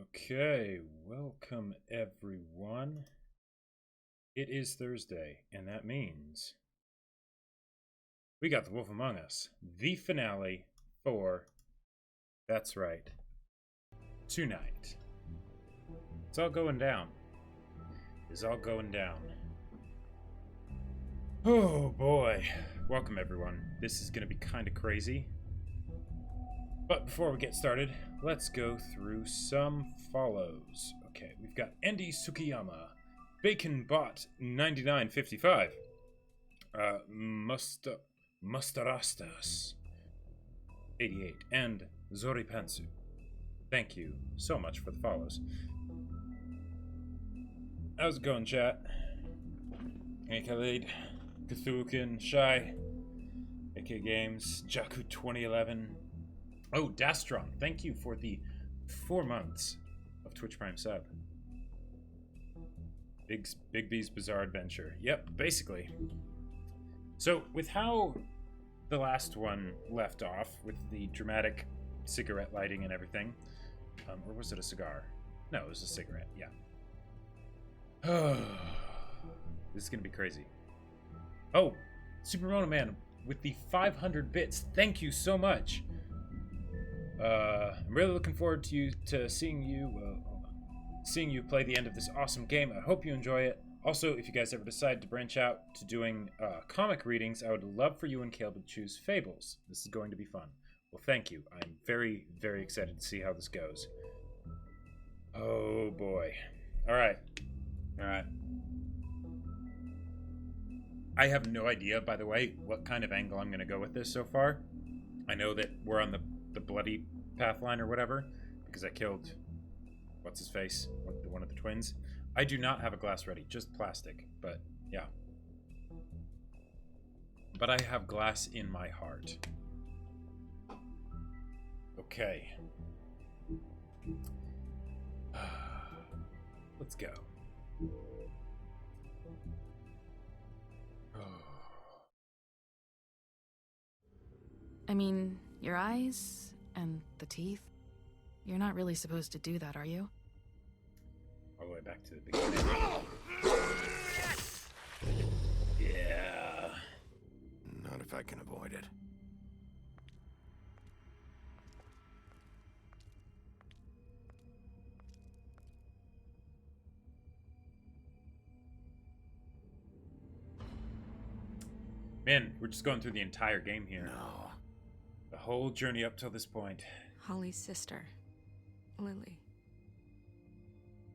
Okay, welcome everyone. It is Thursday, and that means we got The Wolf Among Us, the finale for, that's right, tonight. It's all going down. It's all going down. Oh boy. Welcome everyone. This is going to be kind of crazy. But before we get started, let's go through some follows. Okay, we've got Andy Sukiyama, Bacon Bot 9955, Mustarastas 88, and Zori Pansu. Thank you so much for the follows. How's it going, chat? Hey, Khalid, Cthulhukin, Shy, AK Games, Jakku 2011. Oh, Dastron, thank you for the 4 months of Twitch Prime sub. Big B's Bizarre Adventure. Yep, basically. So, with how the last one left off, with the dramatic cigarette lighting and everything, or was it a cigar? No, it was a cigarette, yeah. This is gonna be crazy. Oh, Supermono Man with the 500 bits. Thank you so much. I'm really looking forward to seeing you play the end of this awesome game. I hope you enjoy it. Also, if you guys ever decide to branch out to doing comic readings, I would love for you and Caleb to choose Fables. This is going to be fun. Well, thank you. I'm very, very excited to see how this goes. Oh boy. All right. I have no idea, by the way, what kind of angle I'm going to go with this so far. I know that we're on the bloody path line or whatever, because I killed what's his face, one of the twins. I do not have a glass ready, just plastic, but yeah. But I have glass in my heart. Okay. Let's go. I mean, your eyes and the teeth. You're not really supposed to do that, are you? All the way back to the beginning. Yeah. Not if I can avoid it. Man, we're just going through the entire game here. No. The whole journey up till this point. Holly's sister, Lily.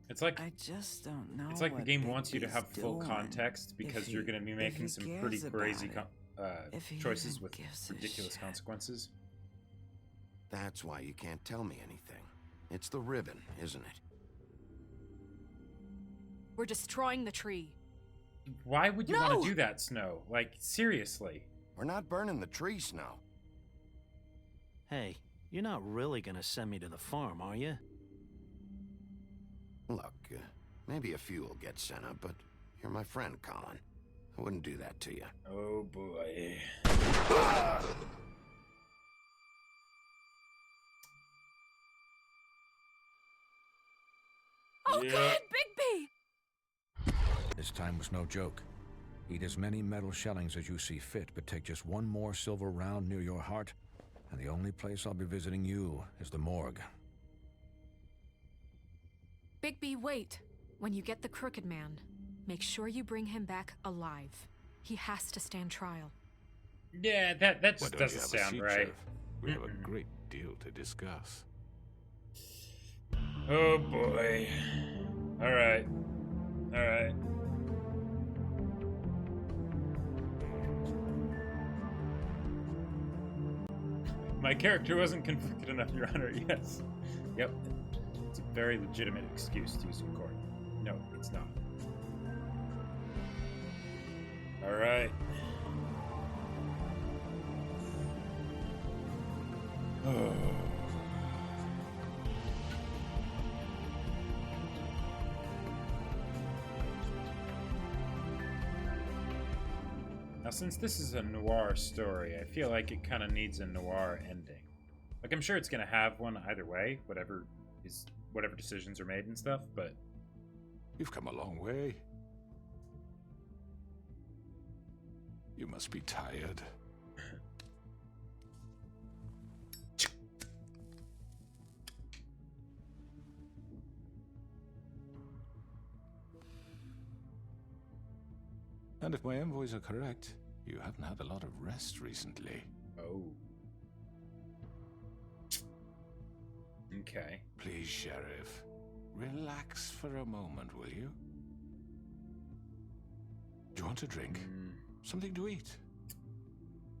It's like I just don't know. it's like the game wants you to Bigby's have full doing. context because you're going to be making some pretty crazy choices with ridiculous consequences. That's why you can't tell me anything. It's the ribbon, isn't it? We're destroying the tree. Why would you want to do that, Snow? Like, seriously. We're not burning the tree, Snow. Hey, you're not really gonna send me to the farm, are you? Look, maybe a few will get sent up, but you're my friend, Colin. I wouldn't do that to you. Oh, boy. Oh, Yeah. God, Bigby! This time was no joke. Eat as many metal shellings as you see fit, but take just one more silver round near your heart, and the only place I'll be visiting you is the morgue. Bigby, wait. When you get the Crooked Man, make sure you bring him back alive. He has to stand trial. Yeah, that Why just don't you doesn't have a sound seat, right. Sheriff? We have a great deal to discuss. Oh, boy. All right. My character wasn't convicted enough, Your Honor. Yes. Yep. It's a very legitimate excuse to use in court. No, it's not. All right. Oh. Now, since this is a noir story, I feel like it kind of needs a noir ending. Like, I'm sure it's going to have one either way, whatever whatever decisions are made and stuff, but You've come a long way. You must be tired. And if my envoys are correct, you haven't had a lot of rest recently. oh. Okay. Please, Sheriff, relax for a moment, will you? Do you want a drink? Something to eat?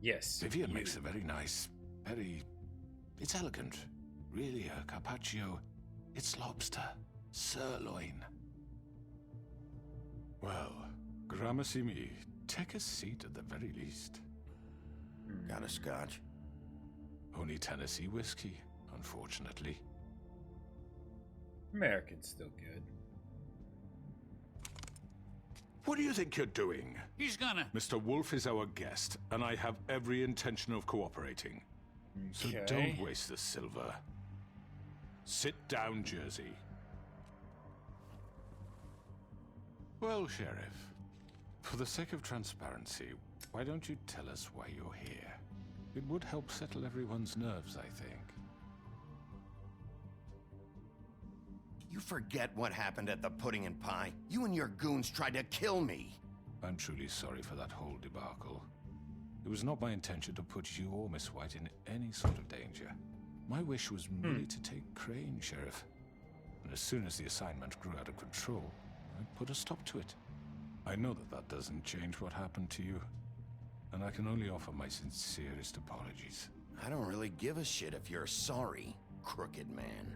Yes. Vivian makes a very nice, it's elegant. Really, a carpaccio. It's lobster. Sirloin. Well, gramercy me. Take a seat at the very least. Got a scotch? Only Tennessee whiskey, unfortunately. American's still good. What do you think you're doing? He's gonna... Mr. Wolf is our guest, and I have every intention of cooperating. So Okay. don't waste the silver. Sit down, Jersey. Well, Sheriff, for the sake of transparency, why don't you tell us why you're here? It would help settle everyone's nerves, I think. You forget what happened at the Pudding and Pie? You and your goons tried to kill me. I'm truly sorry for that whole debacle. It was not my intention to put you or Miss White in any sort of danger. My wish was merely to take Crane, Sheriff. And as soon as the assignment grew out of control, I put a stop to it. I know that that doesn't change what happened to you, and I can only offer my sincerest apologies. I don't really give a shit if you're sorry, Crooked Man.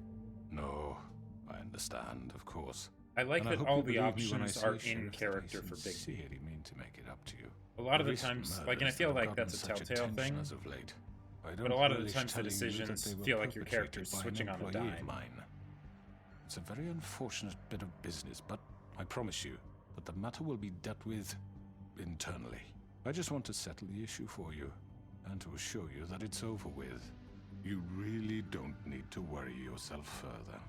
No, I understand, of course. I like And that hope all you the believe me when I options say, are in Sheriff, that character I for Big. sincerely mean to make it up to you. A lot of the Recent times, like, and I murders feel that have like that's a gotten such telltale attention thing. as of late. I But don't a lot of the relish times the telling you that decisions they were feel like your perpetrated character's by an switching on a employee of dime. mine. It's a very unfortunate bit of business, but I promise you that the matter will be dealt with internally. I just want to settle the issue for you, and to assure you that it's over with. You really don't need to worry yourself further.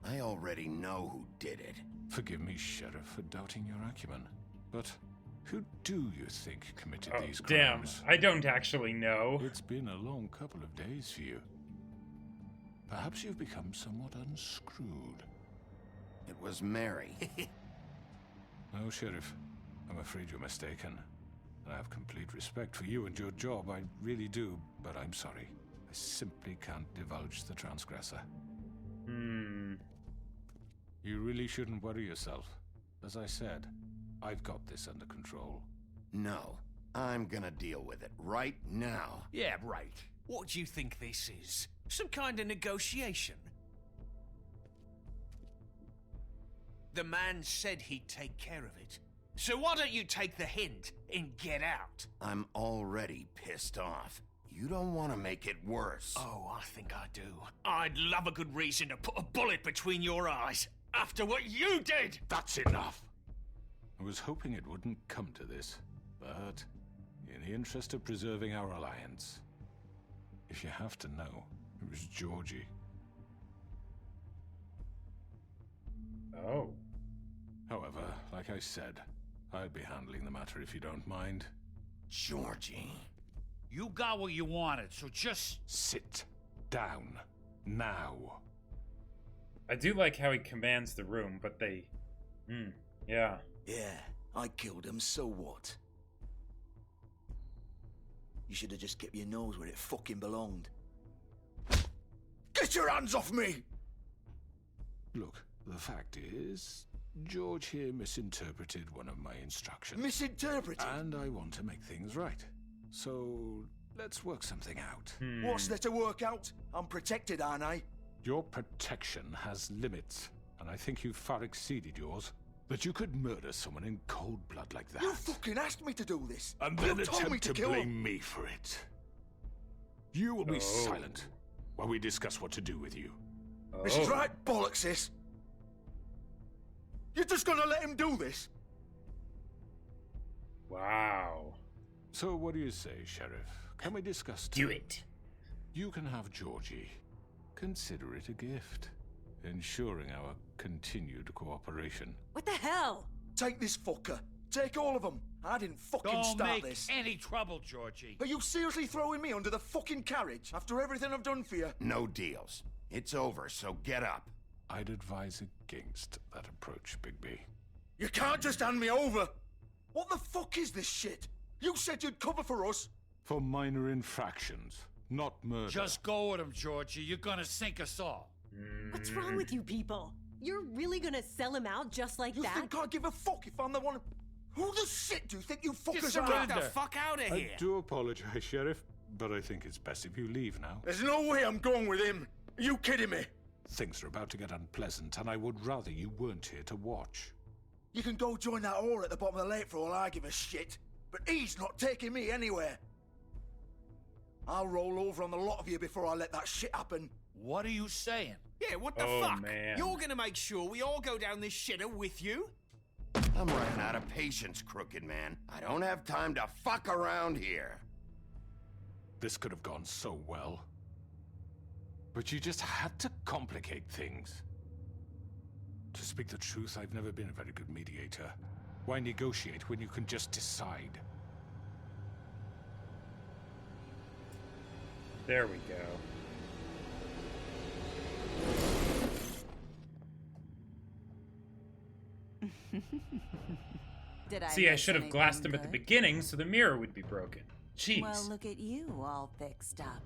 I already know who did it. Forgive me, Sheriff, for doubting your acumen, but who do you think committed Oh, these damn. crimes? I don't actually know. It's been a long couple of days for you. Perhaps you've become somewhat unscrewed. It was Mary. No, Sheriff. I'm afraid you're mistaken. I have complete respect for you and your job, I really do, but I'm sorry. I simply can't divulge the transgressor. You really shouldn't worry yourself. As I said, I've got this under control. No, I'm gonna deal with it right now. Yeah, right. What do you think this is? Some kind of negotiation? The man said he'd take care of it. So why don't you take the hint and get out? I'm already pissed off. You don't want to make it worse. Oh, I think I do. I'd love a good reason to put a bullet between your eyes after what you did! That's enough! I was hoping it wouldn't come to this, but in the interest of preserving our alliance, if you have to know, it was Georgie. Oh. However, like I said, I'd be handling the matter if you don't mind. Georgie. You got what you wanted, so just... Sit down. Now. I do like how he commands the room, but they... yeah. Yeah, I killed him, so what? You should have just kept your nose where it fucking belonged. Get your hands off me! Look, the fact is, George here misinterpreted one of my instructions. Misinterpreted? And I want to make things right. So, let's work something out. What's there to work out? I'm protected, aren't I? Your protection has limits, and I think you've far exceeded yours. That you could murder someone in cold blood like that. You fucking asked me to do this! And You then told me attempt to to kill blame him. me for it. You will be silent while we discuss what to do with you. This is right bollocks, this! You're just gonna let him do this? Wow. So what do you say, Sheriff? Can we discuss Do terms? it. You can have Georgie. Consider it a gift. ensuring our continued cooperation. What the hell? Take this fucker. Take all of them. I didn't fucking Don't start make this. any trouble, Georgie. Are you seriously throwing me under the fucking carriage after everything I've done for you? No deals. It's over, so get up. I'd advise against that approach, Bigby. You can't just hand me over. What the fuck is this shit? You said you'd cover for us. For minor infractions, not murder. Just go with him, Georgie. You're gonna sink us all. What's wrong with you people? You're really gonna sell him out just like You that? think I give a fuck if I'm the one? Who the shit do you think you fuckers are? surrender. Get the fuck out of I here! do apologize, Sheriff, but I think it's best if you leave now. There's no way I'm going with him. Are you kidding me? Things are about to get unpleasant, and I would rather you weren't here to watch. You can go join that whore at the bottom of the lake for all I give a shit. But he's not taking me anywhere. I'll roll over on the lot of you before I let that shit happen. What are you saying? Yeah, what the Oh, fuck? man. You're gonna make sure we all go down this shitter with you? I'm running out of patience, Crooked Man. I don't have time to fuck around here. This could have gone so well. But you just had to complicate things. To speak the truth, I've never been a very good mediator. Why negotiate when you can just decide? There we go. Did I See, I miss should have anything glassed him at the good? beginning so the mirror would be broken. Jeez. Well, look at you, all fixed up.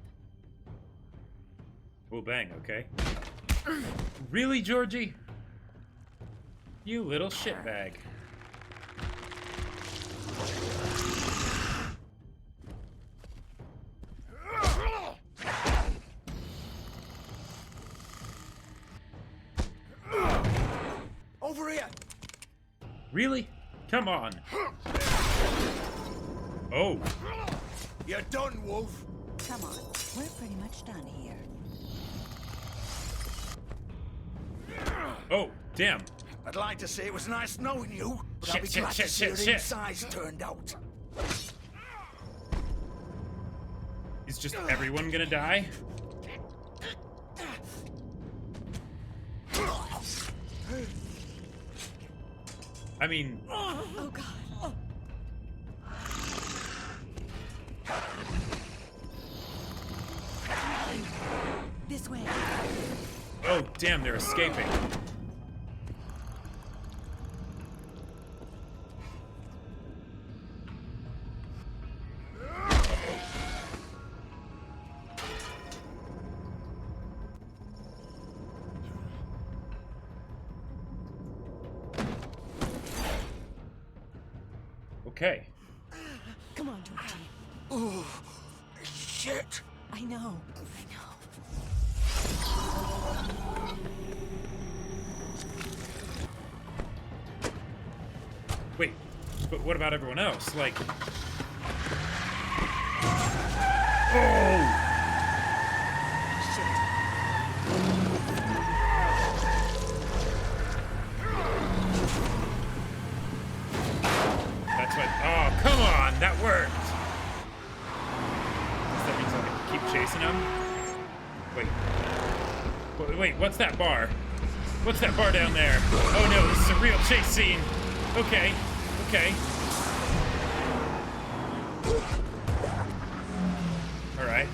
Oh, bang, okay. Really, Georgie? You little shitbag. Over here! Really? Come on. Oh. You're done, Wolf. Come on, we're pretty much done here. Oh, damn. I'd like to say it was nice knowing you, but Shit, I'll be shit, glad shit, to see shit, how the shit. insides turned out. Is just everyone gonna die? I mean... Oh god. This way. Oh, damn, they're escaping. Okay. Come on, Georgie. Oh, shit! I know. Wait, but what about everyone else? Like... Oh! That's what... Oh, come on! That worked! Does that mean I can keep chasing him? Wait, what's that bar? What's that bar down there? Oh no, this is a real chase scene! Okay, okay. Alright.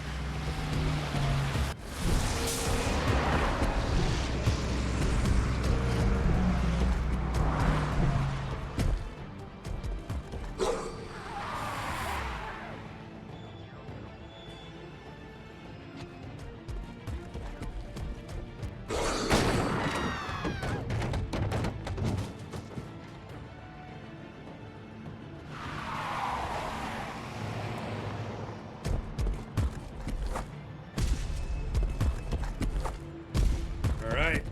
Alright.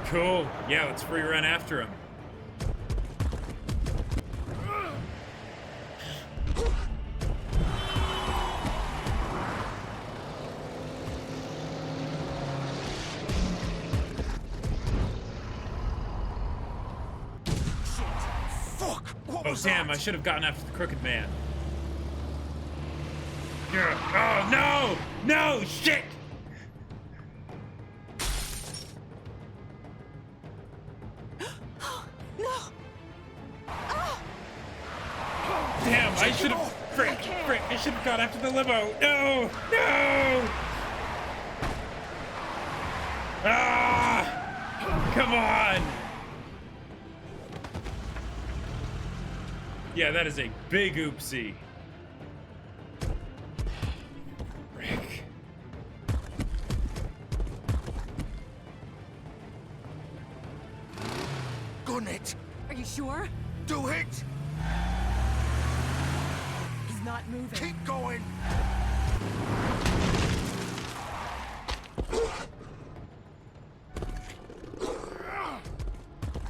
Cool. Yeah, let's free run after him. Fuck! What Oh was damn, that? I should have gotten after the Crooked Man. Yeah. Oh no! No! Shit! should have gone after the limo. No! No! Ah! Come on! Yeah, that is a big oopsie. Rick. Gun it! Are you sure? Do it! He's not moving. Keep going!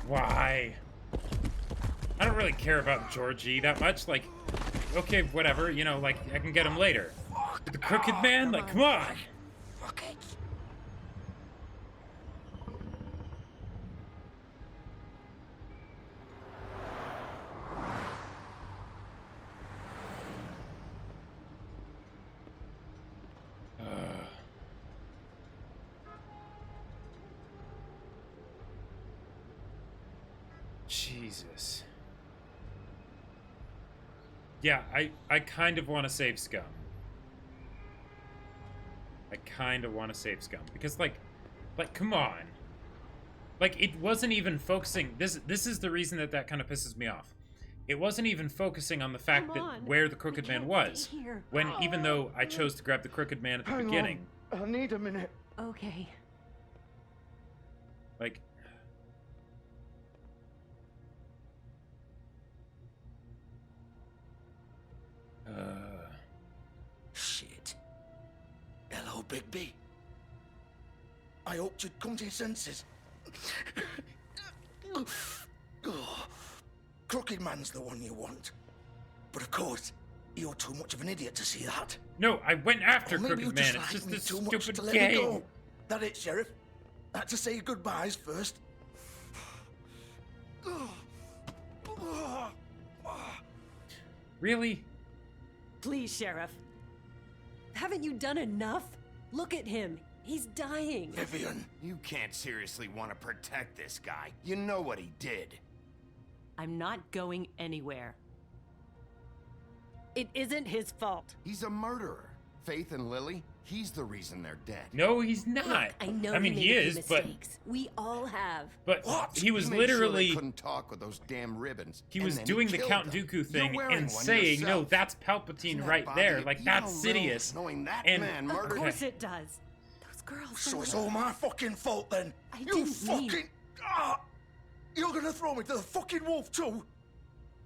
Why? I don't really care about Georgie that much. Like, okay, whatever. You know, like, I can get him later. But the Crooked Man? Like, come on! Fuck it! Jesus. Yeah, I kind of want to save Scum. I kind of want to save Scum. Because, like, come on. Like, it wasn't even focusing... This is the reason that kind of pisses me off. It wasn't even focusing on the fact that where the Crooked Man was. When, even though I chose to grab the Crooked Man at the beginning. I need a minute. Okay. Like... Shit. Hello, Bigby. I hoped you'd come to your senses. Crooked Man's the one you want. But of course, you're too much of an idiot to see that. No, I went after Or maybe Crooked you Man. just It's like just me this too much stupid to let me game. go. That it, Sheriff? Had to say goodbyes first. Really? Please, Sheriff. Haven't you done enough? Look at him. He's dying. Vivian, you can't seriously want to protect this guy. You know what he did. I'm not going anywhere. It isn't his fault. He's a murderer. Faith and Lily, he's the reason they're dead. No, he's not. Look, I know I mean, he he made a few is, but mistakes. We all have. but What? he was You made literally sure they couldn't talk with those damn ribbons. he and was then doing the killed Count them. Dooku You're thing wearing and one saying, "No, yourself. that's Palpatine Doesn't right that bother there. you? Like You that's don't know, Sidious." knowing that And man Of murdered course it does. Those girls. So were- it's all my fucking fault then. I You didn't mean- fucking... Ah! You're gonna throw me to the fucking wolf too?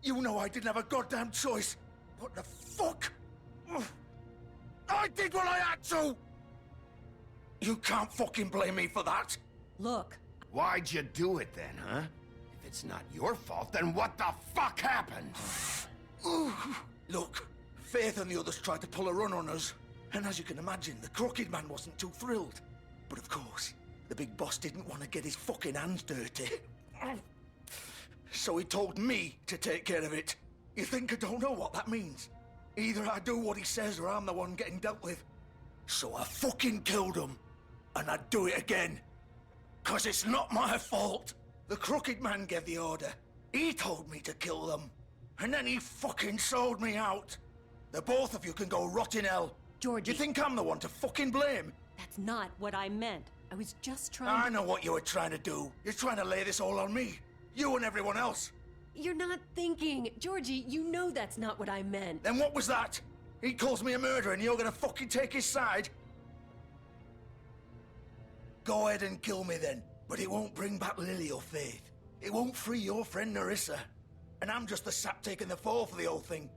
You know I didn't have a goddamn choice. What the fuck? Ugh. I did what I had to! You can't fucking blame me for that. Look, Why'd you do it then, huh? If it's not your fault, then what the fuck happened? Ooh. Look, Faith and the others tried to pull a run on us. And as you can imagine, the Crooked Man wasn't too thrilled. But of course, the big boss didn't want to get his fucking hands dirty. So he told me to take care of it. You think I don't know what that means? Either I do what he says or I'm the one getting dealt with. So I fucking killed him. And I'd do it again. 'Cause it's not my fault. The Crooked Man gave the order. He told me to kill them. And then he fucking sold me out. The both of you can go rot in hell. Georgie. You think I'm the one to fucking blame? that's not what I meant. I was just I trying to... know what you were trying to do. You're trying to lay this all on me. You and everyone else. You're not thinking. Georgie, you know that's not what I meant. Then what was that? He calls me a murderer and you're gonna fucking take his side? Go ahead and kill me then. But it won't bring back Lily or Faith. It won't free your friend Narissa. And I'm just the sap taking the fall for the whole thing.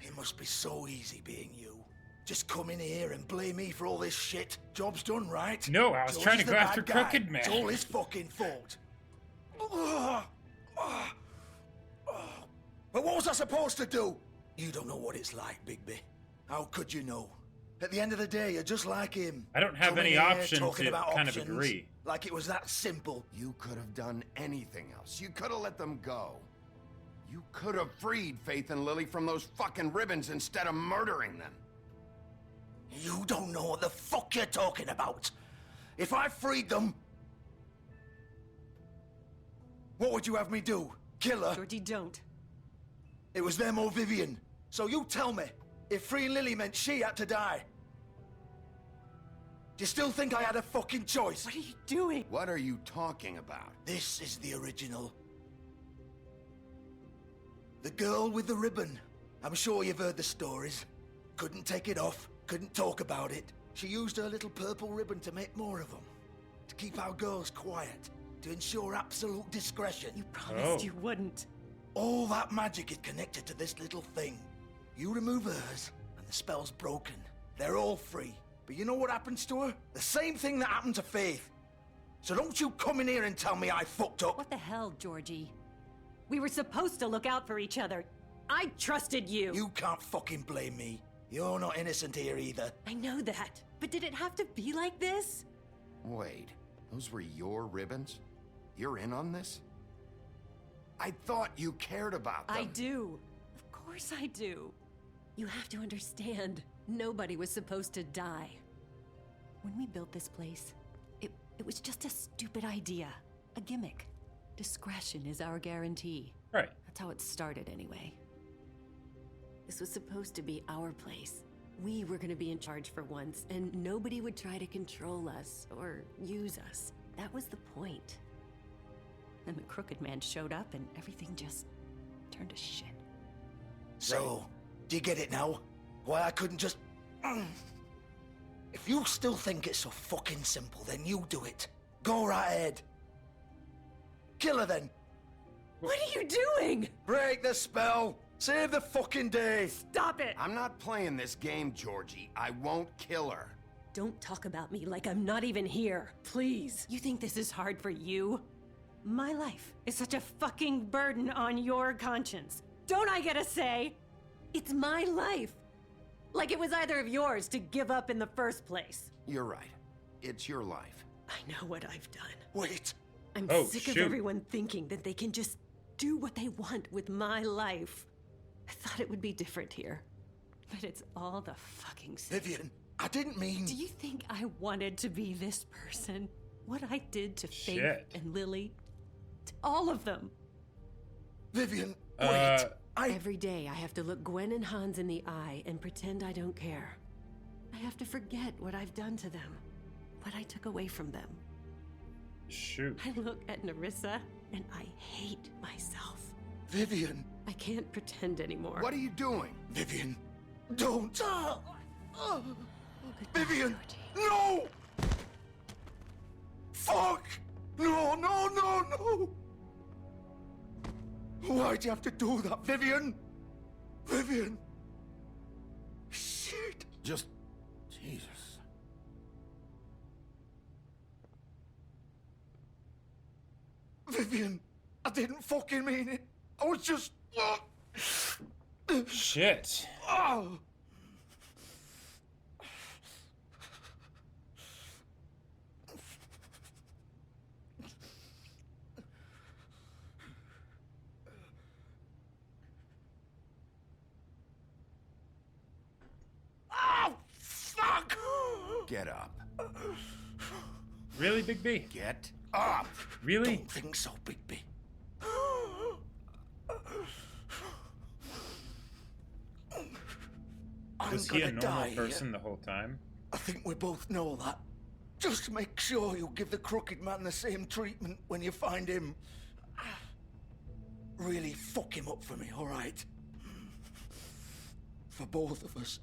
It must be so easy being you. Just come in here and blame me for all this shit. Job's done, right? No, I was trying to Georgie's go the after bad guy. Crooked Man. It's all his fucking fault. But what was I supposed to do? You don't know what it's like, Bigby. How could you know? At the end of the day, you're just like him. I don't have Coming any here, option talking to about kind of options, agree. Like it was that simple. You could have done anything else. You could have let them go. You could have freed Faith and Lily from those fucking ribbons instead of murdering them. You don't know what the fuck you're talking about. If I freed them... What would you have me do? Kill her? Georgie, don't. It was them or Vivian. So you tell me, if freeing Lily meant she had to die, do you still think I had a fucking choice? What are you doing? What are you talking about? This is the original. The girl with the ribbon. I'm sure you've heard the stories. Couldn't take it off, couldn't talk about it. She used her little purple ribbon to make more of them. To keep our girls quiet. To ensure absolute discretion. You promised you wouldn't. All that magic is connected to this little thing. You remove hers, and the spell's broken. They're all free. But you know what happens to her? The same thing that happened to Faith. So don't you come in here and tell me I fucked up. What the hell, Georgie? We were supposed to look out for each other. I trusted you. You can't fucking blame me. You're not innocent here either. I know that. But did it have to be like this? Wait, those were your ribbons? You're in on this? I thought you cared about them. I do. Of course I do. You have to understand, nobody was supposed to die. When we built this place, it was just a stupid idea. A gimmick. Discretion is our guarantee. Right. That's how it started anyway. This was supposed to be our place. We were gonna be in charge for once, and nobody would try to control us or use us. That was the point. Then the Crooked Man showed up and everything just turned to shit. So, do you get it now? Why I couldn't just... If you still think it's so fucking simple, then you do it. Go right ahead. Kill her then. What are you doing? Break the spell. Save the fucking day. Stop it! I'm not playing this game, Georgie. I won't kill her. Don't talk about me like I'm not even here. Please. You think this is hard for you? My life is such a fucking burden on your conscience. Don't I get a say? It's my life. Like it was either of yours to give up in the first place. You're right. It's your life. I know what I've done. Wait. I'm sick of shoot. everyone thinking that they can just do what they want with my life. I thought it would be different here. But it's all the fucking same. Vivian, I didn't mean... Do you think I wanted to be this person? What I did to Faith Shit. and Lily? To all of them. Vivian, wait. Every day I have to look Gwen and Hans in the eye and pretend I don't care. I have to forget what I've done to them. What I took away from them. Shoot. I look at Nerissa and I hate myself. Vivian. I can't pretend anymore. What are you doing? Vivian, don't. Goodbye, Vivian, Georgie. no! Fuck! No, no, no, no! Why'd you have to do that, Vivian? Vivian! Shit! Just... Jesus. Vivian, I didn't fucking mean it. I was just... Shit. Oh. Oh, fuck! Get up. Really, Big B? Get up! Really? Don't think so, Bigby. Was he a normal person the whole time? I think we both know that. Just make sure you give the Crooked Man the same treatment when you find him. Really fuck him up for me, all right? For both of us.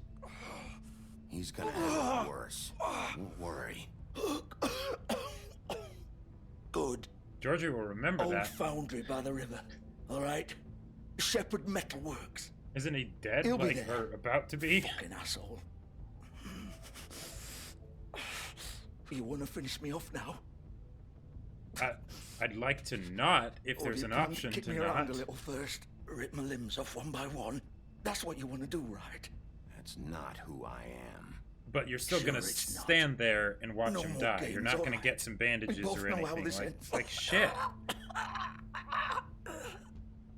He's gonna have it worse. Don't worry. Good. Georgie will remember Old that. foundry by the river, all right? Shepherd Metalworks. Isn't he dead? He'll be Like, there. or about to be? Fucking asshole. You want to finish me off now? I'd like to not, if Or there's do an you plan option kick to me not. around a little first, rip my limbs off one by one. That's what you want to do, right? That's not who I am. But you're still Sure gonna it's not. stand there and watch No him more die. games, You're not gonna alright. get some bandages We both or know how anything. this Like, ends. like shit.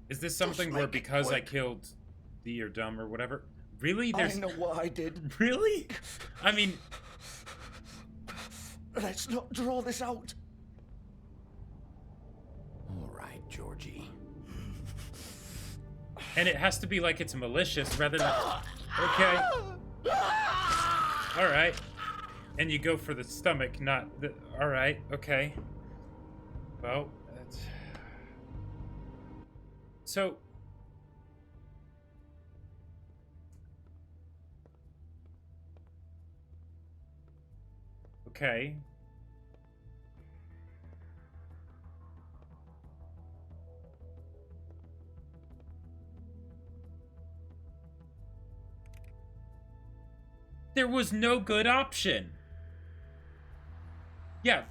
Is this something Just where make it because I quick. killed the or dumb or whatever? Really? I There's know what I did. really? I mean, Let's not draw this out. All right, Georgie. And it has to be like it's malicious rather than... Okay. Alright. And you go for the stomach, not the... Alright, okay. Well, that's... So... Okay. There was no good option. Yeah,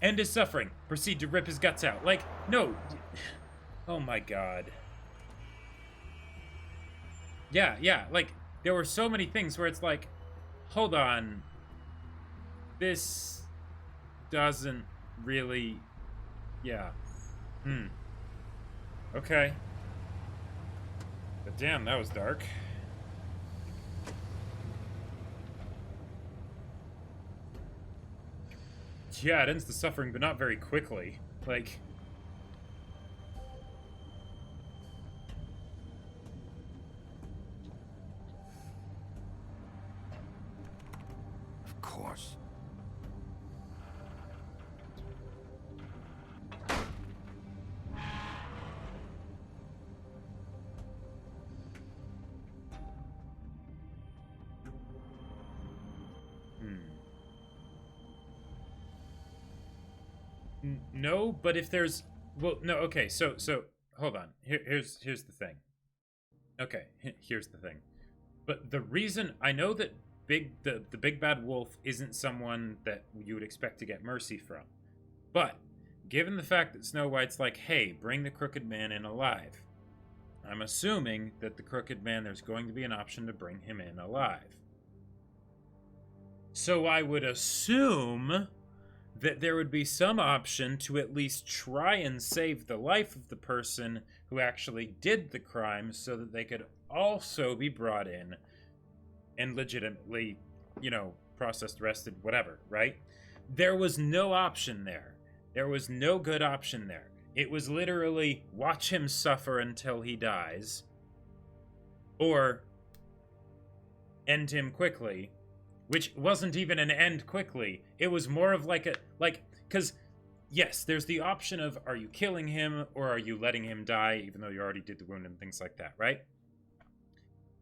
end his suffering. Proceed to rip his guts out. Like, no. Oh my god. Yeah, like, there were so many things where it's like, hold on. This doesn't really... Yeah. Okay. But damn, that was dark. Yeah, it ends the suffering, but not very quickly. Like... Of course. No, but if there's... Well, no, okay, so hold on. Here's the thing. Okay, here's the thing. But the reason... I know that the big bad wolf isn't someone that you would expect to get mercy from. But, given the fact that Snow White's like, hey, bring the Crooked Man in alive, I'm assuming that the Crooked Man, there's going to be an option to bring him in alive. So I would assume... that there would be some option to at least try and save the life of the person who actually did the crime so that they could also be brought in and legitimately, you know, processed, arrested, whatever, right? There was no option there. There was no good option there. It was literally watch him suffer until he dies or end him quickly. Which wasn't even an end quickly. It was more of like a... Like, because, yes, there's the option of are you killing him or are you letting him die even though you already did the wound and things like that, right?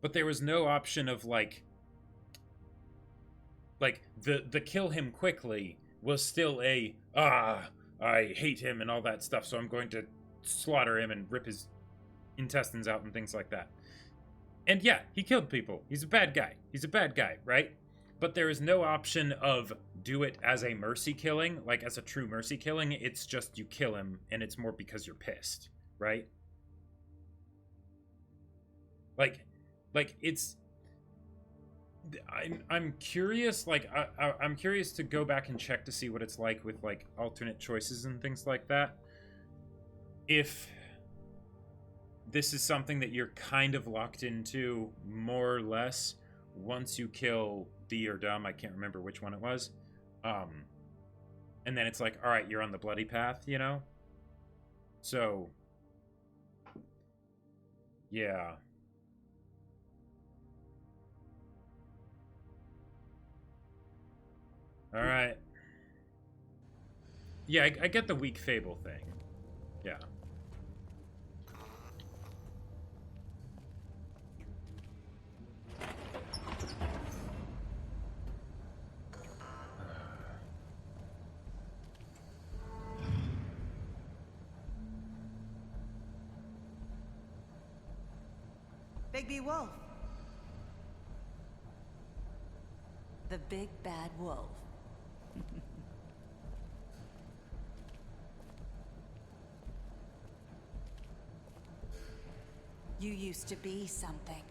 But there was no option of, like... Like, the kill him quickly was still a, I hate him and all that stuff, so I'm going to slaughter him and rip his intestines out and things like that. And yeah, he killed people. He's a bad guy. He's a bad guy, right? But there is no option of do it as a mercy killing, like as a true mercy killing. It's just you kill him, and it's more because you're pissed, right? Like it's... I'm curious, like, I'm curious to go back and check to see what it's like with, like, alternate choices and things like that. If this is something that you're kind of locked into, more or less, once you kill D or Dumb, I can't remember which one it was. And then it's like, all right, you're on the bloody path, you know? So, yeah. All right. Yeah, I get the weak fable thing. Yeah. Big Wolf. The big bad wolf. You used to be something.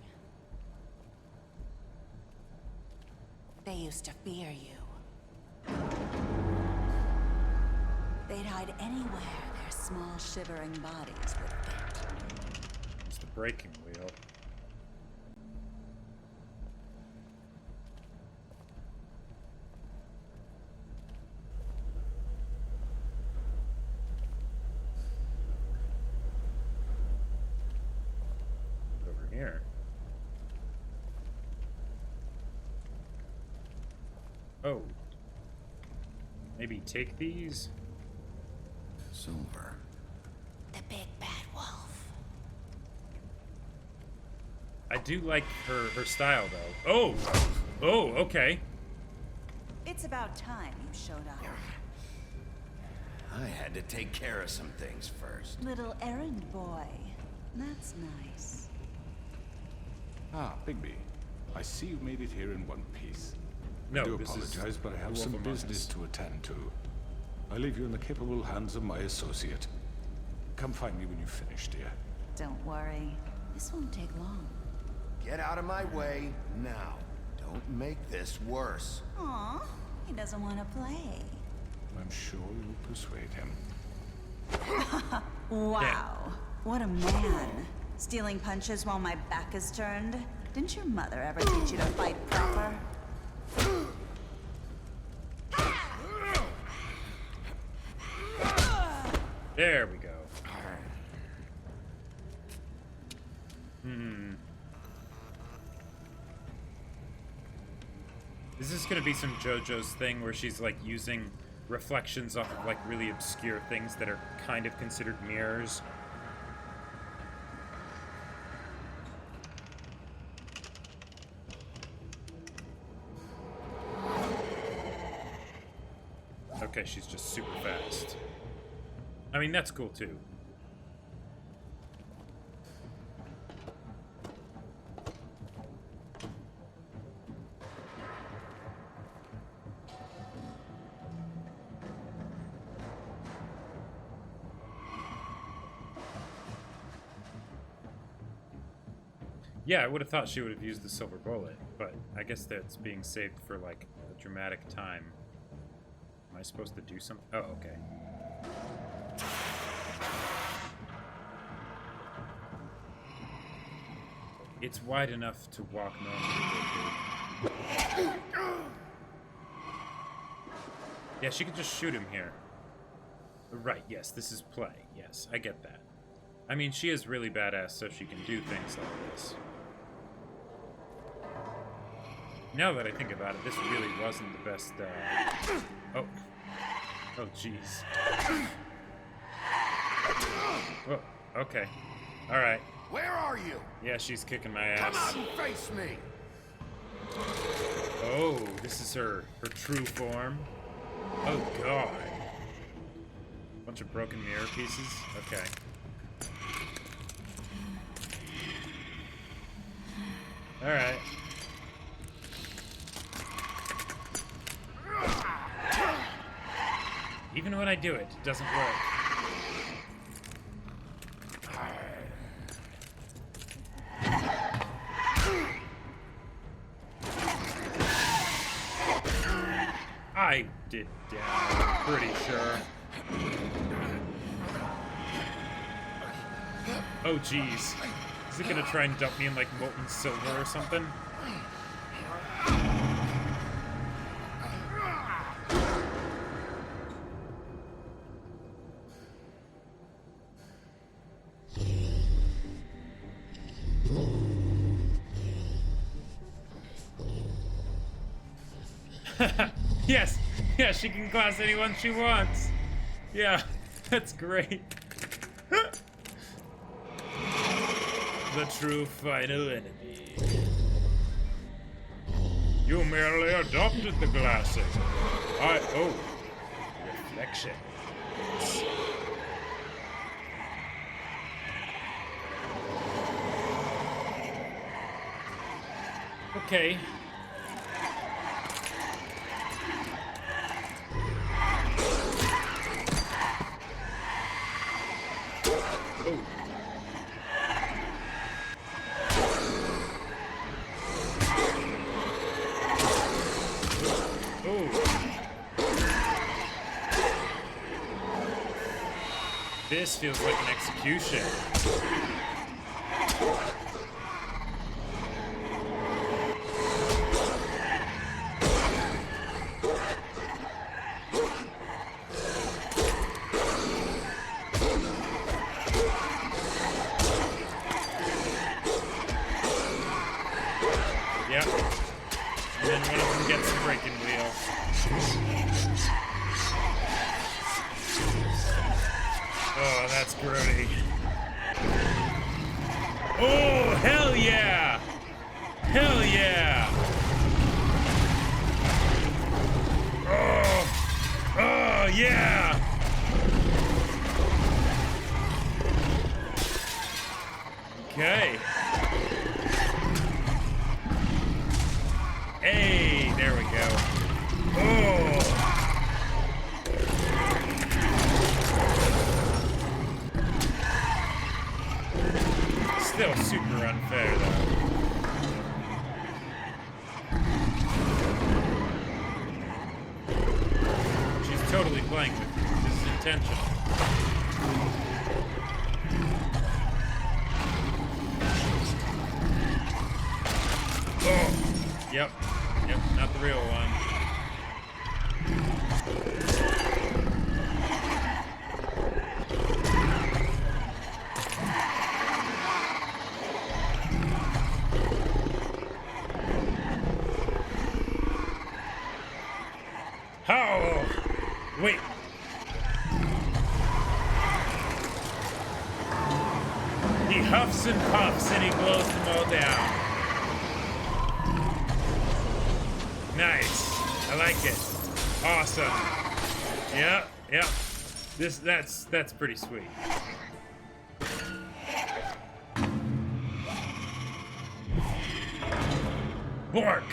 They used to fear you. They'd hide anywhere their small shivering bodies would fit. It's the breaking wheel. Oh. Maybe take these? Silver. The big bad wolf. I do like her style, though. Oh! Oh, okay. It's about time you showed up. I had to take care of some things first. Little errand boy. That's nice. Ah, Bigby. I see you made it here in one piece. No, I do this is apologize, but I have Wolf some Among business Us. to attend to. I leave you in the capable hands of my associate. Come find me when you've finished, dear. Don't worry. This won't take long. Get out of my way now. Don't make this worse. Aw, he doesn't want to play. I'm sure you'll persuade him. Wow. What a man. Stealing punches while my back is turned. Didn't your mother ever teach you to fight proper? There we go. Is this gonna be some JoJo's thing where she's like using reflections off of like really obscure things that are kind of considered mirrors? Okay, she's just super fast. I mean, that's cool too. Yeah, I would have thought she would have used the silver bullet, but I guess that's being saved for like a dramatic time. Am I supposed to do something? Oh, okay. It's wide enough to walk normally. Yeah, she could just shoot him here. Right, yes, this is play. Yes, I get that. I mean, she is really badass, so she can do things like this. Now that I think about it, this really wasn't the best, Oh. Oh, jeez. Oh, okay. Alright. Where are you? Yeah, she's kicking my ass. Come out and face me! Oh, this is her true form. Oh, God. Bunch of broken mirror pieces? Okay. Alright. Even when I do it, it doesn't work. I did down, I'm pretty sure. Oh, jeez. Is it gonna try and dump me in, like, molten silver or something? Yes! Yeah, she can class anyone she wants! Yeah, that's great. The true final enemy. You merely adopted the classic. Oh. Reflection. Okay. This feels like an execution. Yep. And then one of them gets the breaking wheel. grody. Oh, hell yeah! Hell yeah! Oh, yeah! Okay. Hey, there we go. Oh! Still super unfair, though. She's totally playing with you. This is intentional. Oh! Yep. Yep, not the real one. How? Wait. He huffs and puffs and he blows them all down. Nice. I like it. Awesome. Yep, yep. That's pretty sweet. Bork.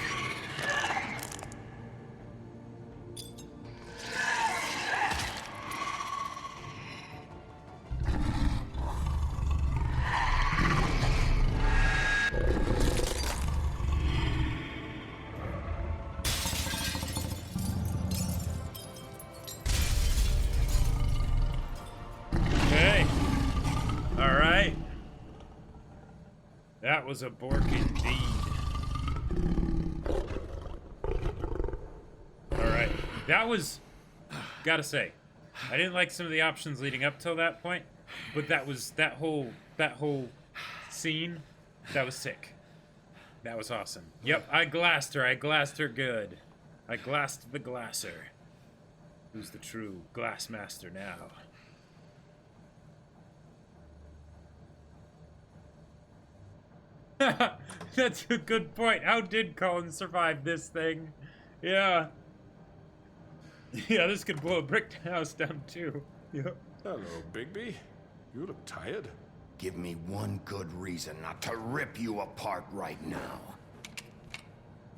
That was a Bork indeed. Alright. That was... Gotta say, I didn't like some of the options leading up till that point, but that whole scene, that was sick. That was awesome. Yep, I glassed her. I glassed her good. I glassed the glasser. Who's the true glass master now? That's a good point. How did Colin survive this thing? Yeah. Yeah, this could blow a brick house down too. Yeah. Hello, Bigby. You look tired. Give me one good reason not to rip you apart right now.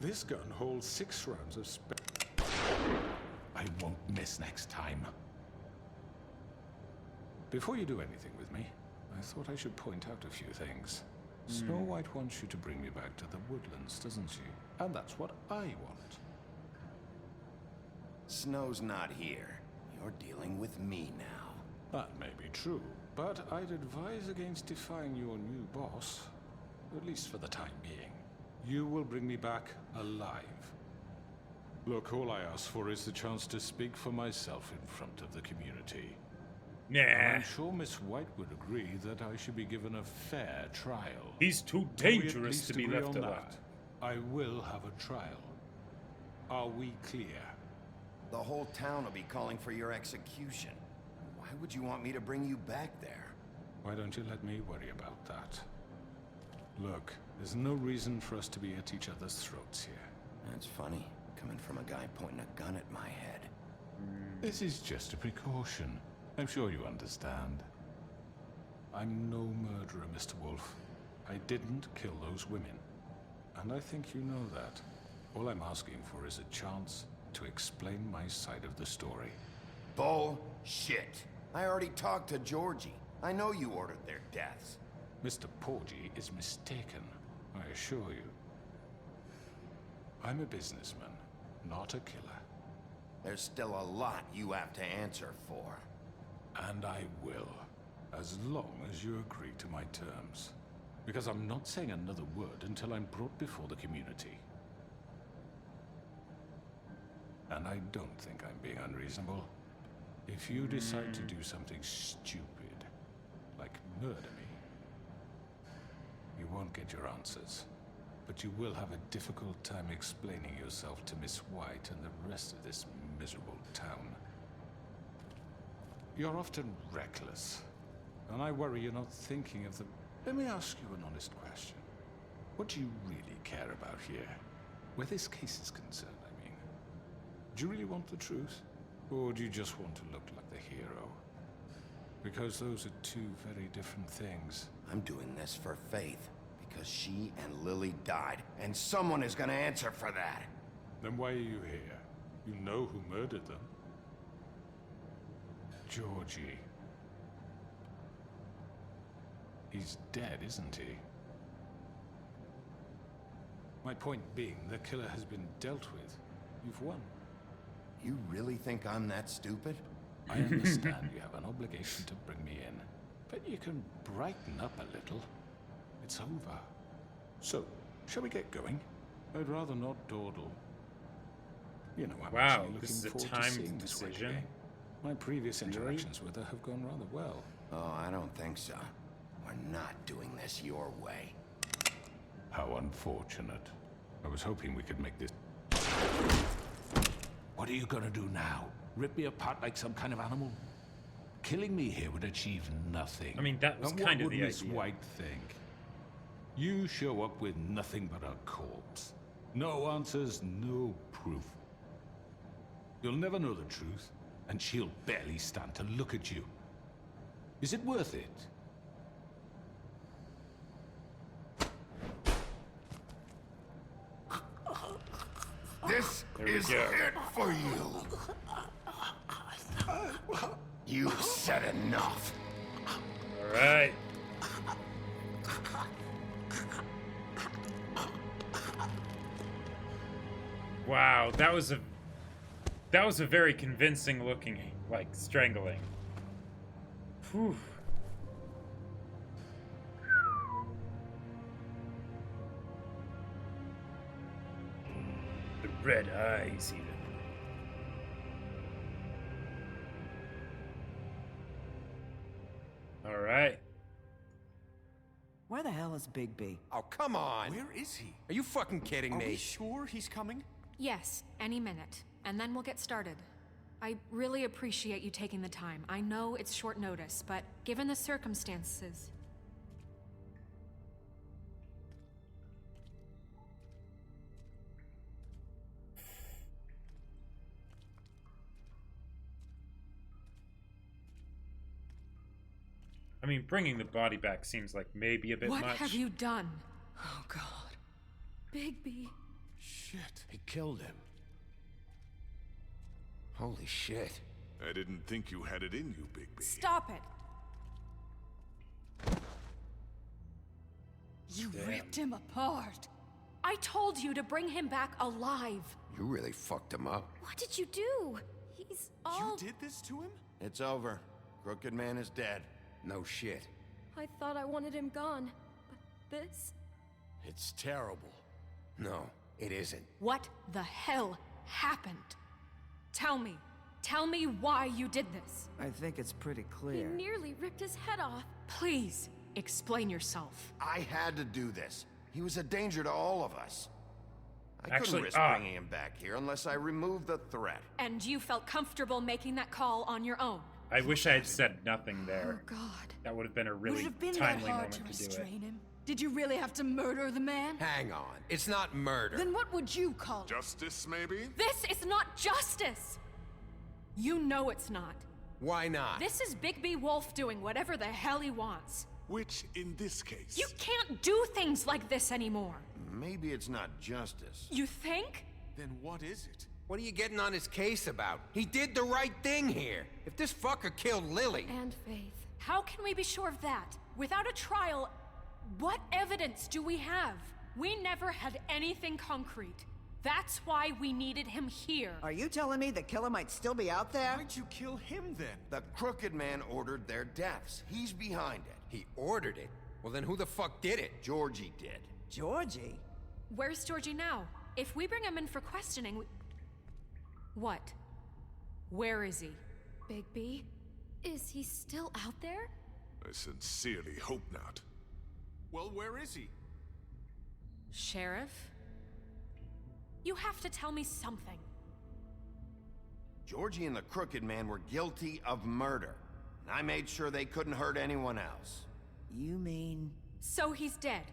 This gun holds 6 rounds of I won't miss next time. Before you do anything with me, I thought I should point out a few things. Snow White wants you to bring me back to the woodlands, doesn't she? And that's what I want. Snow's not here. You're dealing with me now. That may be true, but I'd advise against defying your new boss, at least for the time being. You will bring me back alive. Look, all I ask for is the chance to speak for myself in front of the community. Nah. I'm sure Miss White would agree that I should be given a fair trial. He's too dangerous to be left alive. I will have a trial. Are we clear? The whole town will be calling for your execution. Why would you want me to bring you back there? Why don't you let me worry about that? Look, there's no reason for us to be at each other's throats here. That's funny, coming from a guy pointing a gun at my head. This is just a precaution. I'm sure you understand. I'm no murderer, Mr. Wolf. I didn't kill those women. And I think you know that. All I'm asking for is a chance to explain my side of the story. Bullshit. I already talked to Georgie. I know you ordered their deaths. Mr. Porgy is mistaken, I assure you. I'm a businessman, not a killer. There's still a lot you have to answer for. And I will, as long as you agree to my terms. Because I'm not saying another word until I'm brought before the community. And I don't think I'm being unreasonable. If you decide to do something stupid, like murder me, you won't get your answers. But you will have a difficult time explaining yourself to Miss White and the rest of this miserable town. You're often reckless, And I worry you're not thinking of the... Let me ask you an honest question. What do you really care about here? Where this case is concerned, I mean. Do you really want the truth? Or do you just want to look like the hero? Because those are two very different things. I'm doing this for Faith, because she and Lily died, and someone is gonna answer for that. Then why are you here? You know who murdered them. Georgie. He's dead, isn't he? My point being, the killer has been dealt with. You've won. You really think I'm that stupid? I understand you have an obligation to bring me in, but you can brighten up a little. It's over. So, shall we get going? I'd rather not dawdle. You know how much Wow, I'm looking this is a forward to timed seeing this wicked decision. game. My previous interactions with her have gone rather well. Oh, I don't think so. We're not doing this your way. How unfortunate. I was hoping we could make this... What are you gonna do now? Rip me apart like some kind of animal? Killing me here would achieve nothing. I mean, that was And kind of what the would Miss idea. White think? You show up with nothing but a corpse. No answers, no proof. You'll never know the truth, and she'll barely stand to look at you. Is it worth it? This is it for you. You've said enough. All right. Wow, that was a very convincing looking, like, strangling. Whew. The red eyes, even. All right. Where the hell is Big B? Oh, come on. Where is he? Are you fucking kidding Are me? we sure he's coming? Yes, any minute. And then we'll get started. I really appreciate you taking the time. I know it's short notice, but given the circumstances... I mean, bringing the body back seems like maybe a bit What much. have you done? Oh, God. Bigby. Shit. He killed him. Holy shit. I didn't think you had it in you, Bigby. Stop it! You ripped him apart. I told you to bring him back alive. You really fucked him up. What did you do? He's all... You did this to him? It's over. Crooked Man is dead. No shit. I thought I wanted him gone, but this? It's terrible. No, it isn't. What the hell happened? Tell me. Tell me why you did this. I think it's pretty He clear. nearly ripped his head off. Please, explain yourself. I had to do this. He was a danger to all of us. I Actually, couldn't risk bringing him back here unless I removed the threat. And you felt comfortable making that call on your own. I wish I had said nothing there. Oh, God. That would have been a Would really it have been that timely hard moment to to do it. restrain him? Did you really have to murder the man? Hang on. It's not murder. Then what would you call it? Justice, maybe? This is not justice! You know it's not. Why not? This is Bigby Wolf doing whatever the hell he wants. Which, in this case... You can't do things like this anymore. Maybe it's not justice. You think? Then what is it? What are you getting on his case about? He did the right thing here. If this fucker killed Lily... And Faith. How can we be sure of that? Without a trial, what evidence do we have? We never had anything concrete. That's why we needed him here. Are you telling me the killer might still be out there? Why'd you kill him then? The Crooked Man ordered their deaths. He's behind it. He ordered it? Well, then who the fuck did it? Georgie did. Georgie? Where's Georgie now? If we bring him in for questioning, What? Where is he? Bigby? Is he still out there? I sincerely hope not. Well, where is he? Sheriff? You have to tell me something. Georgie and the Crooked Man were guilty of murder. I made sure they couldn't hurt anyone else. You mean... So he's dead.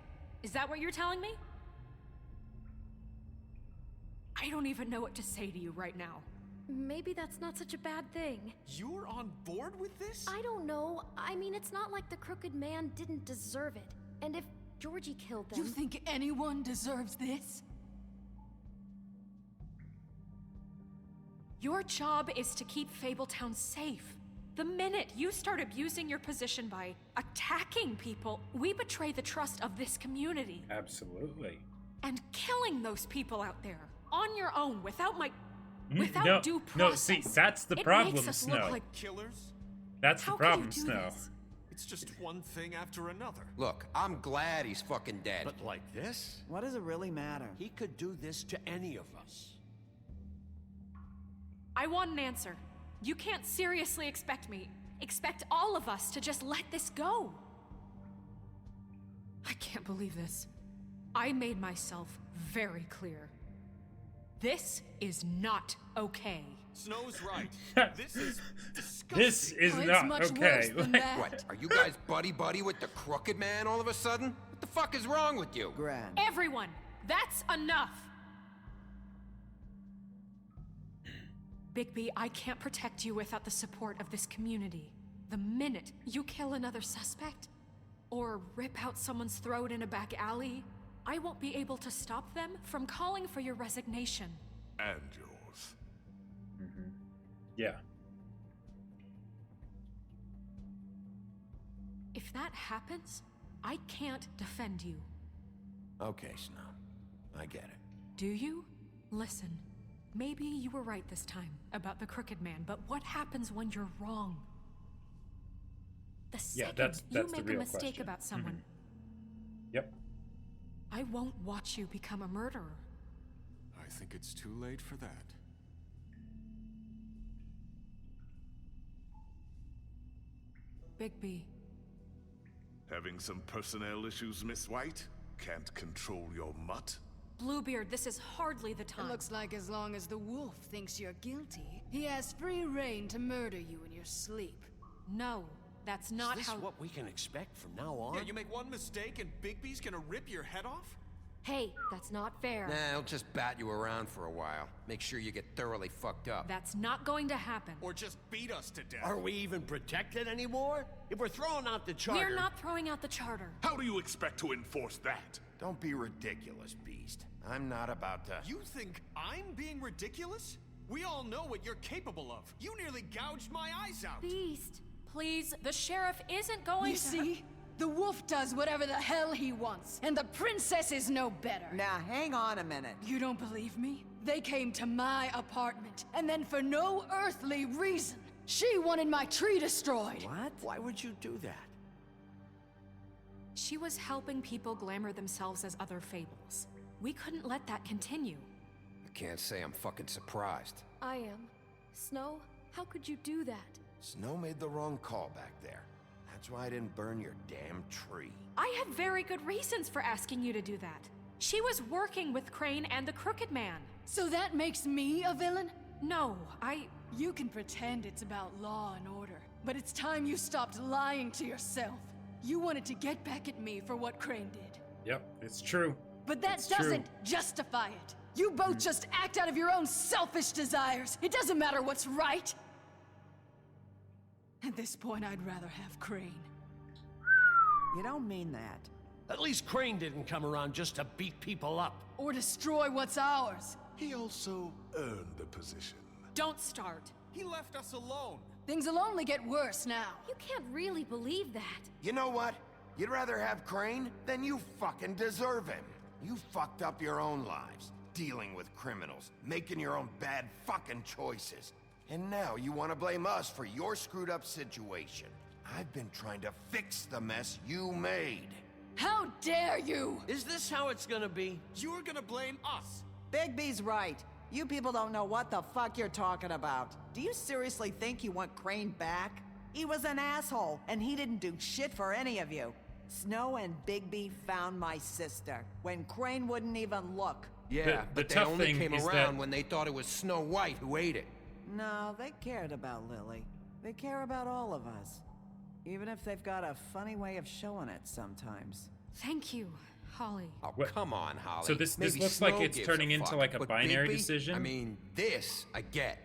Is that what you're telling me? I don't even know what to say to you right now. Maybe that's not such a bad thing. You're on board with this? I don't know. I mean, it's not like the Crooked Man didn't deserve it. And if Georgie killed them... You think anyone deserves this? Your job is to keep Fabletown safe. The minute you start abusing your position by attacking people, we betray the trust of this community. Absolutely. And killing those people out there, on your own, without due process. No, see, that's the problem, makes us Snow. look like Killers? That's the How problem, could you do Snow. this? It's just one thing after another. Look, I'm glad he's fucking dead. But like this? What does it really matter? He could do this to any of us. I want an answer. You can't seriously expect all of us to just let this go. I can't believe this. I made myself very clear. This is not okay. Snow's right. This is disgusting. This is not okay. What? Are you guys buddy-buddy with the Crooked Man all of a sudden? What the fuck is wrong with you? Grand. Everyone, that's enough. Bigby, I can't protect you without the support of this community. The minute you kill another suspect, or rip out someone's throat in a back alley, I won't be able to stop them from calling for your resignation. And yours. Mm-hmm. Yeah. If that happens, I can't defend you. Okay, Snow. I get it. Do you? Listen, maybe you were right this time about the Crooked Man, but what happens when you're wrong? The second that's you the make a real mistake question. about someone, Yep. I won't watch you become a murderer. I think it's too late for that. Bigby. Having some personnel issues, Miss White? Can't control your mutt? Bluebeard, this is hardly the time. It looks like as long as the wolf thinks you're guilty, he has free reign to murder you in your sleep. No, that's not Is this how- what we can expect from now on? Yeah, you make one mistake and Bigby's gonna rip your head off? Hey, that's not fair. Nah, he'll just bat you around for a while. Make sure you get thoroughly fucked up. That's not going to happen. Or just beat us to death. Are we even protected anymore? If we're throwing out the charter... We're not throwing out the charter. How do you expect to enforce that? Don't be ridiculous, Beast. I'm not about to... You think I'm being ridiculous? We all know what you're capable of. You nearly gouged my eyes out. Beast. Please, the sheriff isn't going You to... see? The wolf does whatever the hell he wants, and the princess is no better. Now, hang on a minute. You don't believe me? They came to my apartment, and then for no earthly reason, she wanted my tree destroyed. What? Why would you do that? She was helping people glamour themselves as other fables. We couldn't let that continue. I can't say I'm fucking surprised. I am. Snow, how could you do that? Snow made the wrong call back there. That's why I didn't burn your damn tree. I had very good reasons for asking you to do that. She was working with Crane and the Crooked Man. So that makes me a villain? No, You can pretend it's about law and order, but it's time you stopped lying to yourself. You wanted to get back at me for what Crane did. Yep, it's true. But that It's doesn't true. justify it. You both just act out of your own selfish desires. It doesn't matter what's right. At this point, I'd rather have Crane. You don't mean that. At least Crane didn't come around just to beat people up. Or destroy what's ours. He also earned the position. Don't start. He left us alone. Things will only get worse now. You can't really believe that. You know what? You'd rather have Crane? Then you fucking deserve him. You fucked up your own lives, dealing with criminals, making your own bad fucking choices. And now you want to blame us for your screwed up situation. I've been trying to fix the mess you made. How dare you! Is this how it's gonna be? You're gonna blame us. Bigby's right. You people don't know what the fuck you're talking about. Do you seriously think you want Crane back? He was an asshole, and he didn't do shit for any of you. Snow and Bigby found my sister, when Crane wouldn't even look. Yeah, The but they tough only thing came is around that- when they thought it was Snow White who ate it. No, they cared about Lily. They care about all of us. Even if they've got a funny way of showing it sometimes. Thank you, Holly. Oh, What? come on, Holly. So this Maybe looks like Snow it's gives turning a into fuck, like a but binary Bigby, decision? I mean, this I get.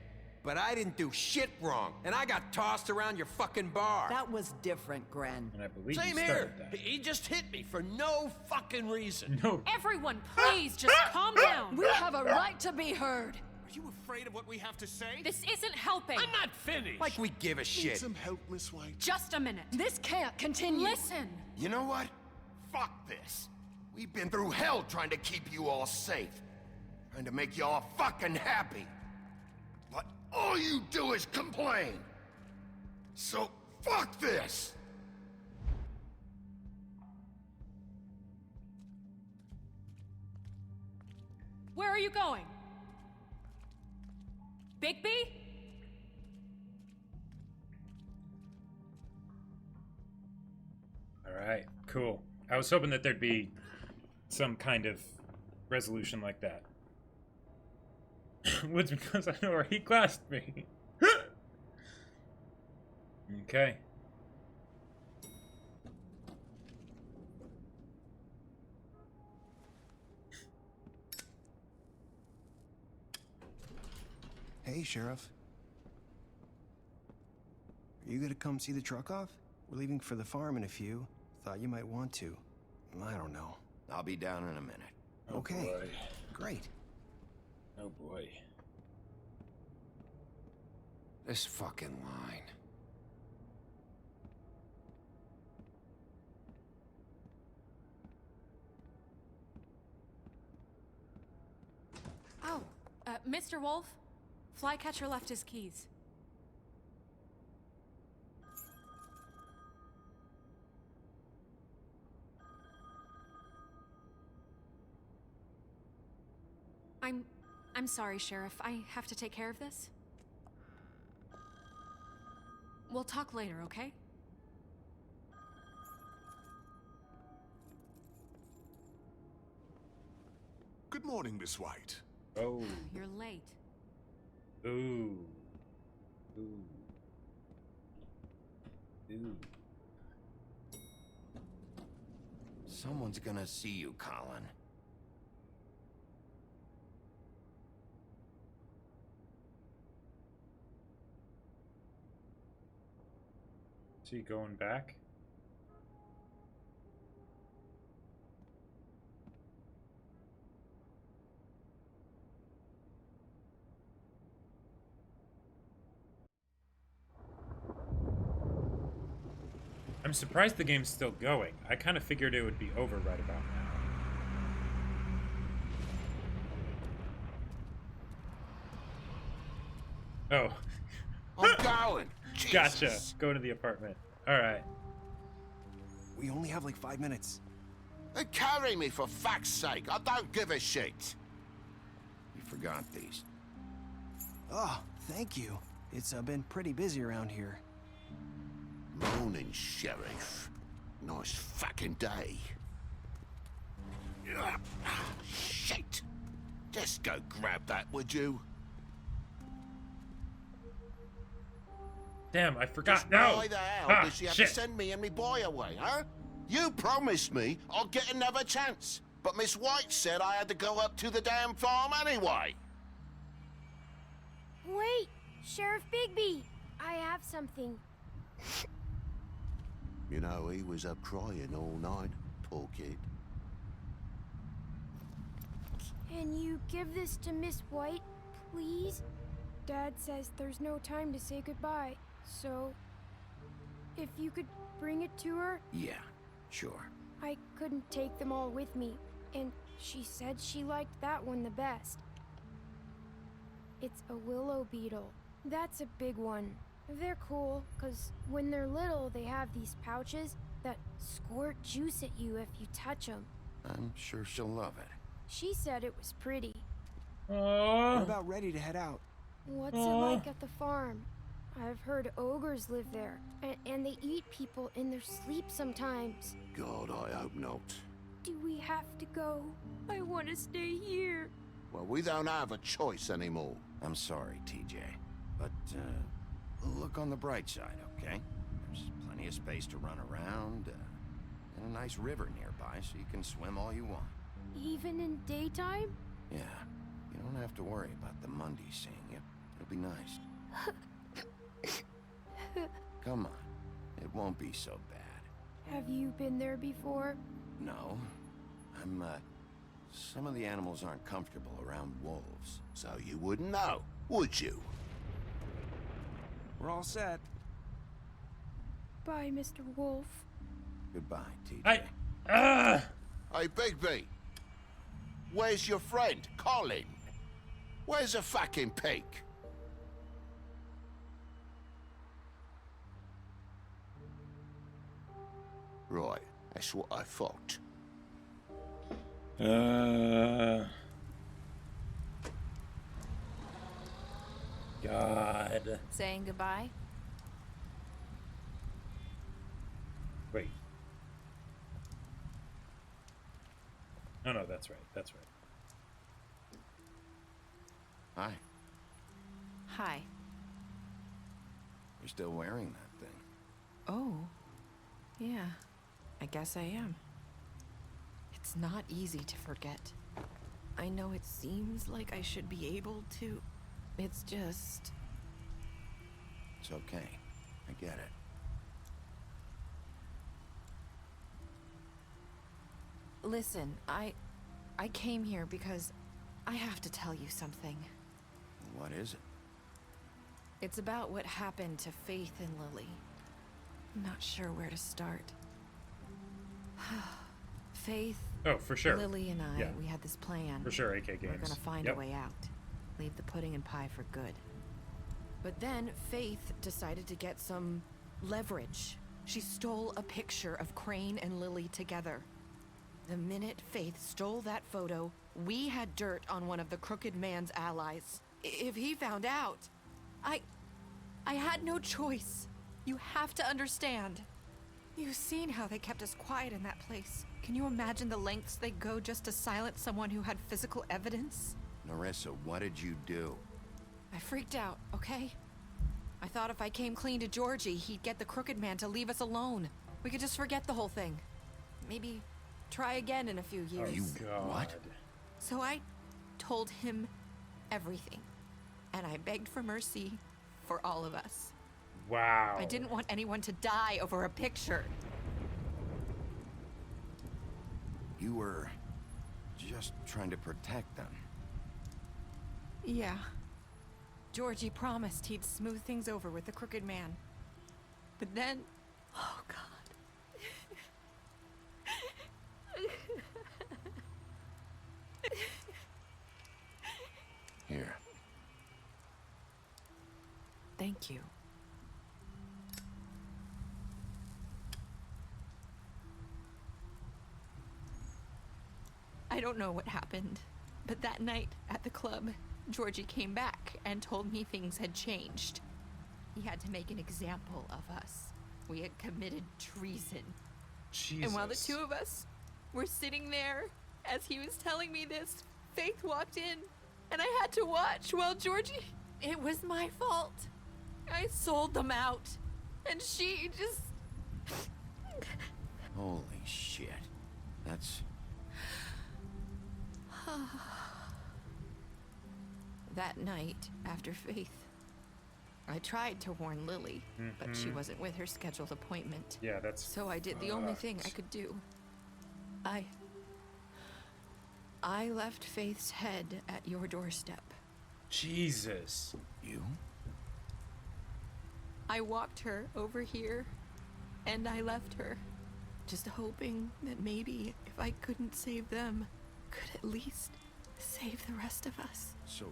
But I didn't do shit wrong, and I got tossed around your fucking bar. That was different, Gren. And I believe Same you here. started that. He just hit me for no fucking reason. No. Everyone, please just calm down. We have a right to be heard. Are you afraid of what we have to say? This isn't helping. I'm not finished. Like we give a Need shit. some help, Miss White? Just a minute. This can't continue. Listen. You know what? Fuck this. We've been through hell trying to keep you all safe. Trying to make you all fucking happy. But all you do is complain. So fuck this. Where are you going? Bigby? Alright, cool. I was hoping that there'd be some kind of resolution like that. Which because I know where he glassed me. Okay. Hey, Sheriff. Are you gonna come see the truck off? We're leaving for the farm in a few. Thought you might want to. I don't know. I'll be down in a minute. Oh, Okay. boy. Great. Oh boy. This fucking line. Oh, Mr. Wolf? Flycatcher left his keys. I'm sorry, Sheriff. I have to take care of this. We'll talk later, okay? Good morning, Miss White. Oh. You're late. Ooh. Ooh. Ooh. Someone's gonna see you, Colin. Is he going back? I'm surprised the game's still going. I kind of figured it would be over right about now. Oh. I'm going. Gotcha. Jesus. Go to the apartment. Alright. We only have like 5 minutes. Carry me, for fuck's sake. I don't give a shit. You forgot these. Oh, thank you. It's been pretty busy around here. Morning, Sheriff. Nice fucking day. Shit. Just go grab that, would you? Damn, I forgot. Just No! why the hell Ah, does she have shit. to send me and me boy away, huh? You promised me I'll get another chance. But Miss White said I had to go up to the damn farm anyway. Wait, Sheriff Bigby, I have something. You know, he was up crying all night, poor kid. Can you give this to Miss White, please? Dad says there's no time to say goodbye, so if you could bring it to her? Yeah, sure. I couldn't take them all with me, and she said she liked that one the best. It's a willow beetle. That's a big one. They're cool, 'cause when they're little, they have these pouches that squirt juice at you if you touch them. I'm sure she'll love it. She said it was pretty. We're about ready to head out. What's it like at the farm? I've heard ogres live there, and they eat people in their sleep sometimes. God, I hope not. Do we have to go? I want to stay here. Well, we don't have a choice anymore. I'm sorry, TJ, but, look look on the bright side, okay? There's plenty of space to run around, and a nice river nearby so you can swim all you want. Even in daytime? Yeah, you don't have to worry about the Mundies seeing you. It'll be nice. Come on, it won't be so bad. Have you been there before? No, some of the animals aren't comfortable around wolves. So you wouldn't know, would you? We're all set. Bye, Mr. Wolf. Goodbye, TJ. Hey, Bigby. Where's your friend, Colin? Where's the fucking pig? Right, that's what I thought. God. Saying goodbye? Wait. Oh no, that's right. That's right. Hi. Hi. You're still wearing that thing. Oh. Yeah. I guess I am. It's not easy to forget. I know it seems like I should be able to. It's just... It's okay. I get it. Listen, I came here because I have to tell you something. What is it? It's about what happened to Faith and Lily. I'm not sure where to start. Faith, oh, for sure. Lily and I, Yeah. we had this plan. For sure, AK Games. We're gonna find a way out. Leave the pudding and pie for good. But then Faith decided to get some leverage. She stole a picture of Crane and Lily together. The minute Faith stole that photo, we had dirt on one of the Crooked Man's allies. If he found out, I had no choice. You have to understand. You've seen how they kept us quiet in that place. Can you imagine the lengths they go just to silence someone who had physical evidence? Nerissa, what did you do? I freaked out, okay? I thought if I came clean to Georgie, he'd get the Crooked Man to leave us alone. We could just forget the whole thing. Maybe try again in a few years. What? So I told him everything. And I begged for mercy for all of us. Wow. I didn't want anyone to die over a picture. You were just trying to protect them. Yeah. Georgie promised he'd smooth things over with the Crooked Man. But then... Oh, God. Here. Thank you. I don't know what happened, but that night at the club, Georgie came back and told me things had changed. He had to make an example of us. We had committed treason. Jesus. And while the two of us were sitting there, as he was telling me this, Faith walked in, and I had to watch while Georgie... It was my fault. I sold them out, and she just... Holy shit. That's... That night, after Faith, I tried to warn Lily, but she wasn't with her scheduled appointment. Yeah, that's... So I did the only thing I could do. I left Faith's head at your doorstep. Jesus. You? I walked her over here, and I left her, just hoping that maybe if I couldn't save them, could at least save the rest of us. So,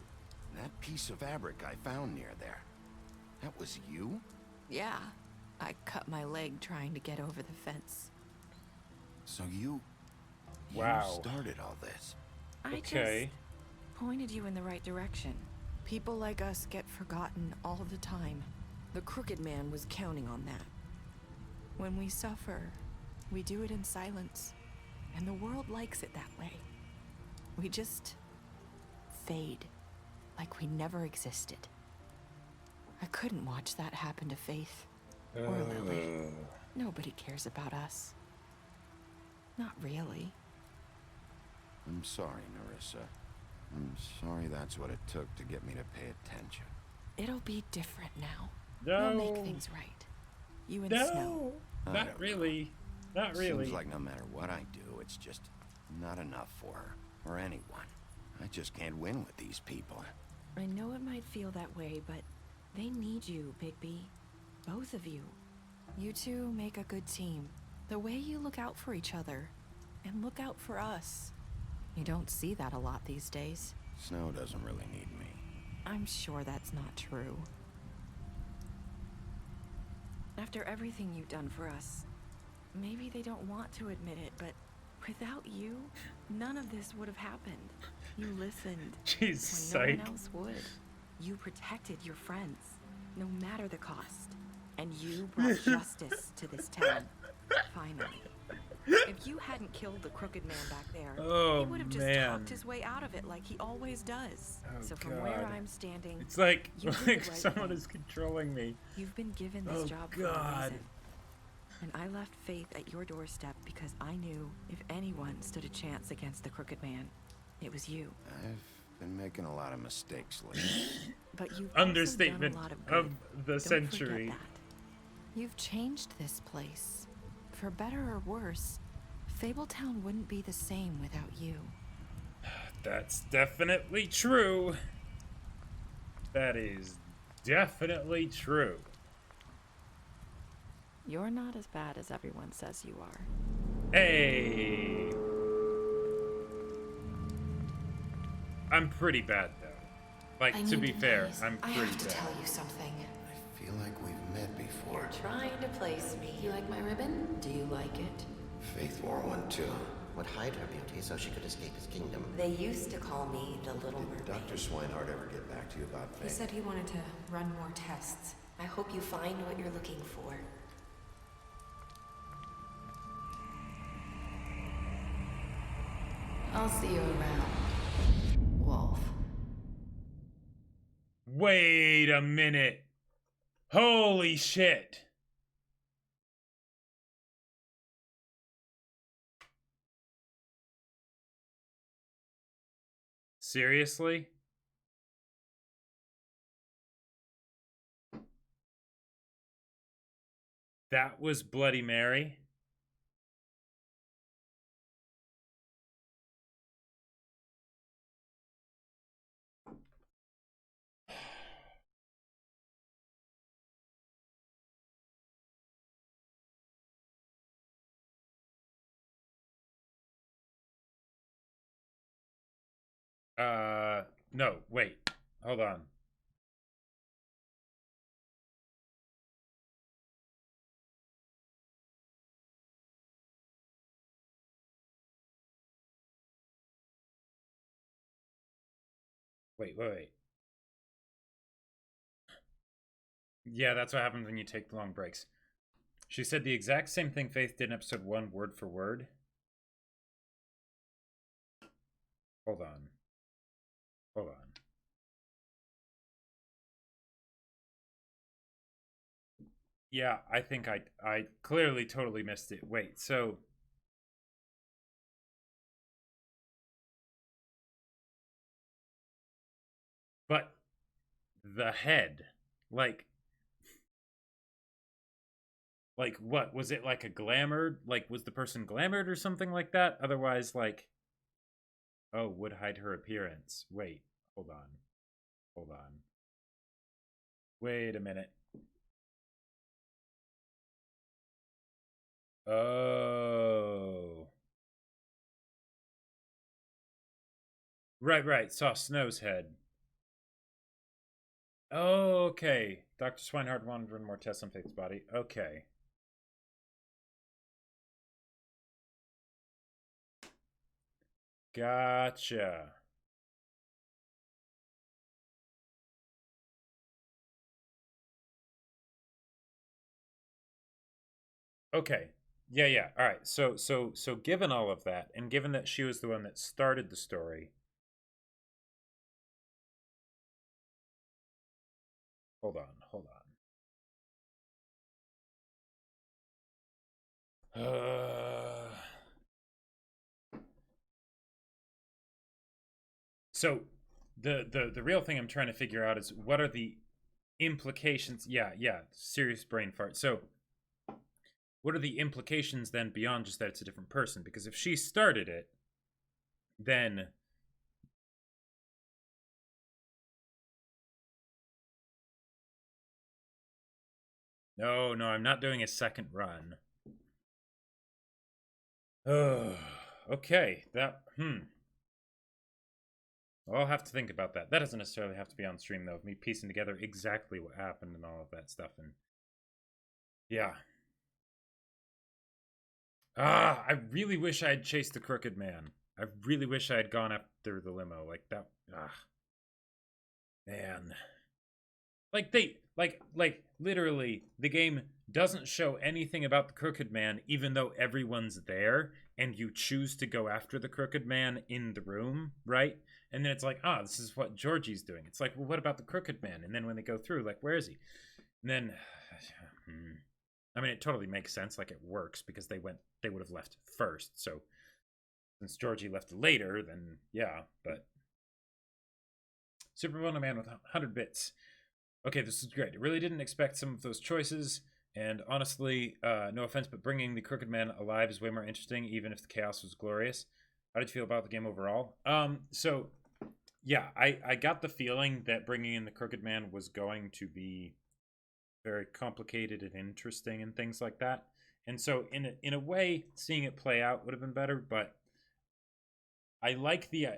that piece of fabric I found near there, that was you? Yeah, I cut my leg trying to get over the fence. So you Wow. started all this. I just pointed you in the right direction. People like us get forgotten all the time. The Crooked Man was counting on that. When we suffer, we do it in silence, and the world likes it that way. We just fade, like we never existed. I couldn't watch that happen to Faith. Or Lily. Nobody cares about us. Not really. I'm sorry, Nerissa. I'm sorry that's what it took to get me to pay attention. It'll be different now. No. We'll make things right. You and No. Snow. Not really. Not really. Seems like no matter what I do, it's just not enough for her. Or anyone. I just can't win with these people. I know it might feel that way, but they need you, Bigby. Both of you. You two make a good team. The way you look out for each other. And look out for us. You don't see that a lot these days. Snow doesn't really need me. I'm sure that's not true. After everything you've done for us, maybe they don't want to admit it, but without you, none of this would have happened. You listened Jeez, when no psych. one else would. You protected your friends, no matter the cost. And you brought justice to this town. Finally. If you hadn't killed the crooked man back there, he would have just talked his way out of it like he always does. So from where I'm standing, it's like, you did like the right someone thing. is controlling me. You've been given this job for a reason. And I left Faith at your doorstep because I knew if anyone stood a chance against the crooked man, it was you. I've been making a lot of mistakes lately. But you've Understatement also done a lot of, good. of the Don't century. forget that. You've changed this place. For better or worse, Fabletown wouldn't be the same without you. That's definitely true. That is definitely true. You're not as bad as everyone says you are. Hey. I'm pretty bad though. Like, to be fair, I'm pretty bad. you something. I feel like we've met before. You're trying to place me. You like my ribbon? Do you like it? Faith wore one too. Would hide her beauty so she could escape his kingdom. They used to call me the Little Did Mermaid. Dr. Swinehart ever get back to you about He Faith? said he wanted to run more tests. I hope you find what you're looking for. I'll see you around, Wolf. Wait a minute. Holy shit. Seriously? That was Bloody Mary? No, wait. Hold on. Wait. Yeah, that's what happens when you take long breaks. She said the exact same thing Faith did in episode 1, word for word. Hold on. Yeah, I think I clearly totally missed it. Wait, so... But the head, like what? Was it like a glamored? Like, was the person glamored or something like that? Otherwise, like... Oh, would hide her appearance. Wait, hold on. Wait a minute. Oh. Right. Saw Snow's head. Oh, okay. Dr. Swinehart wanted to run more tests on Faith's body. Okay. Gotcha. Okay. Yeah. All right. So given all of that, and given that she was the one that started the story. Hold So the real thing I'm trying to figure out is what are the implications? Yeah, serious brain fart. So what are the implications then beyond just that it's a different person? Because if she started it, then no, I'm not doing a second run. Oh, okay. I'll have to think about that. That doesn't necessarily have to be on stream, though. Me piecing together exactly what happened and all of that stuff. And yeah. I really wish I had chased the Crooked Man. I really wish I had gone after the limo. Like that. Man. Like literally, the game doesn't show anything about the Crooked Man, even though everyone's there, and you choose to go after the Crooked Man in the room, right? And then it's like, this is what Georgie's doing. It's like, well, what about the Crooked Man? And then when they go through, like, where is he? And then, I mean, it totally makes sense. Like, it works because they would have left first. So since Georgie left later, then yeah. But Super Mono Man with 100 bits. Okay, this is great. I really didn't expect some of those choices. And honestly, no offense, but bringing the Crooked Man alive is way more interesting, even if the chaos was glorious. How did you feel about the game overall? So, yeah, I got the feeling that bringing in the Crooked Man was going to be very complicated and interesting and things like that. And so, in a way, seeing it play out would have been better. But I like the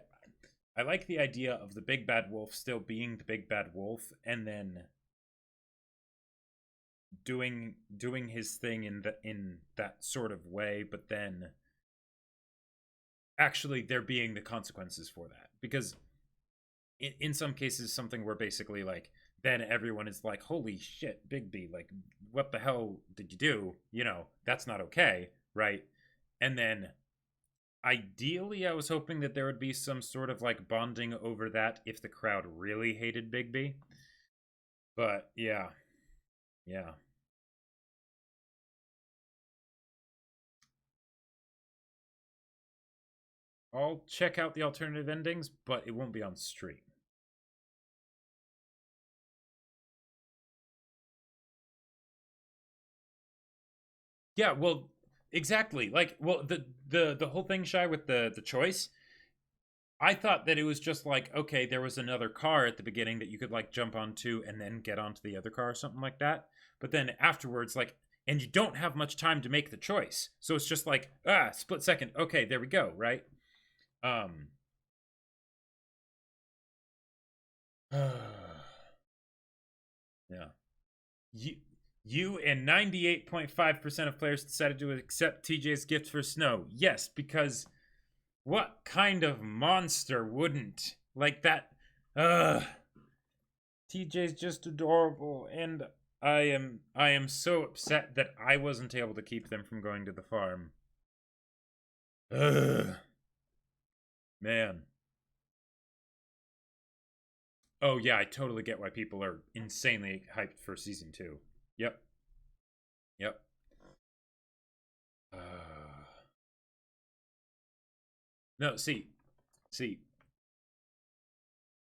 idea of the big bad wolf still being the big bad wolf, and then doing his thing in that sort of way, but then actually there being the consequences for that. Because in some cases, something where basically like then everyone is like, holy shit, Bigby, like what the hell did you do? You know, that's not okay, right? And then ideally I was hoping that there would be some sort of like bonding over that if the crowd really hated Bigby. But yeah. I'll check out the alternative endings, but it won't be on stream. Yeah, well, exactly. Like, well, the whole thing, Shy, with the choice, I thought that it was just like, okay, there was another car at the beginning that you could like jump onto and then get onto the other car or something like that. But then afterwards, like, and you don't have much time to make the choice. So it's just like, split second. Okay, there we go, right? Yeah. You and 98.5% of players decided to accept TJ's gift for Snow. Yes, because what kind of monster wouldn't? Like that. TJ's just adorable, and I am so upset that I wasn't able to keep them from going to the farm. Man. Oh yeah, I totally get why people are insanely hyped for season 2. Yep. No, see.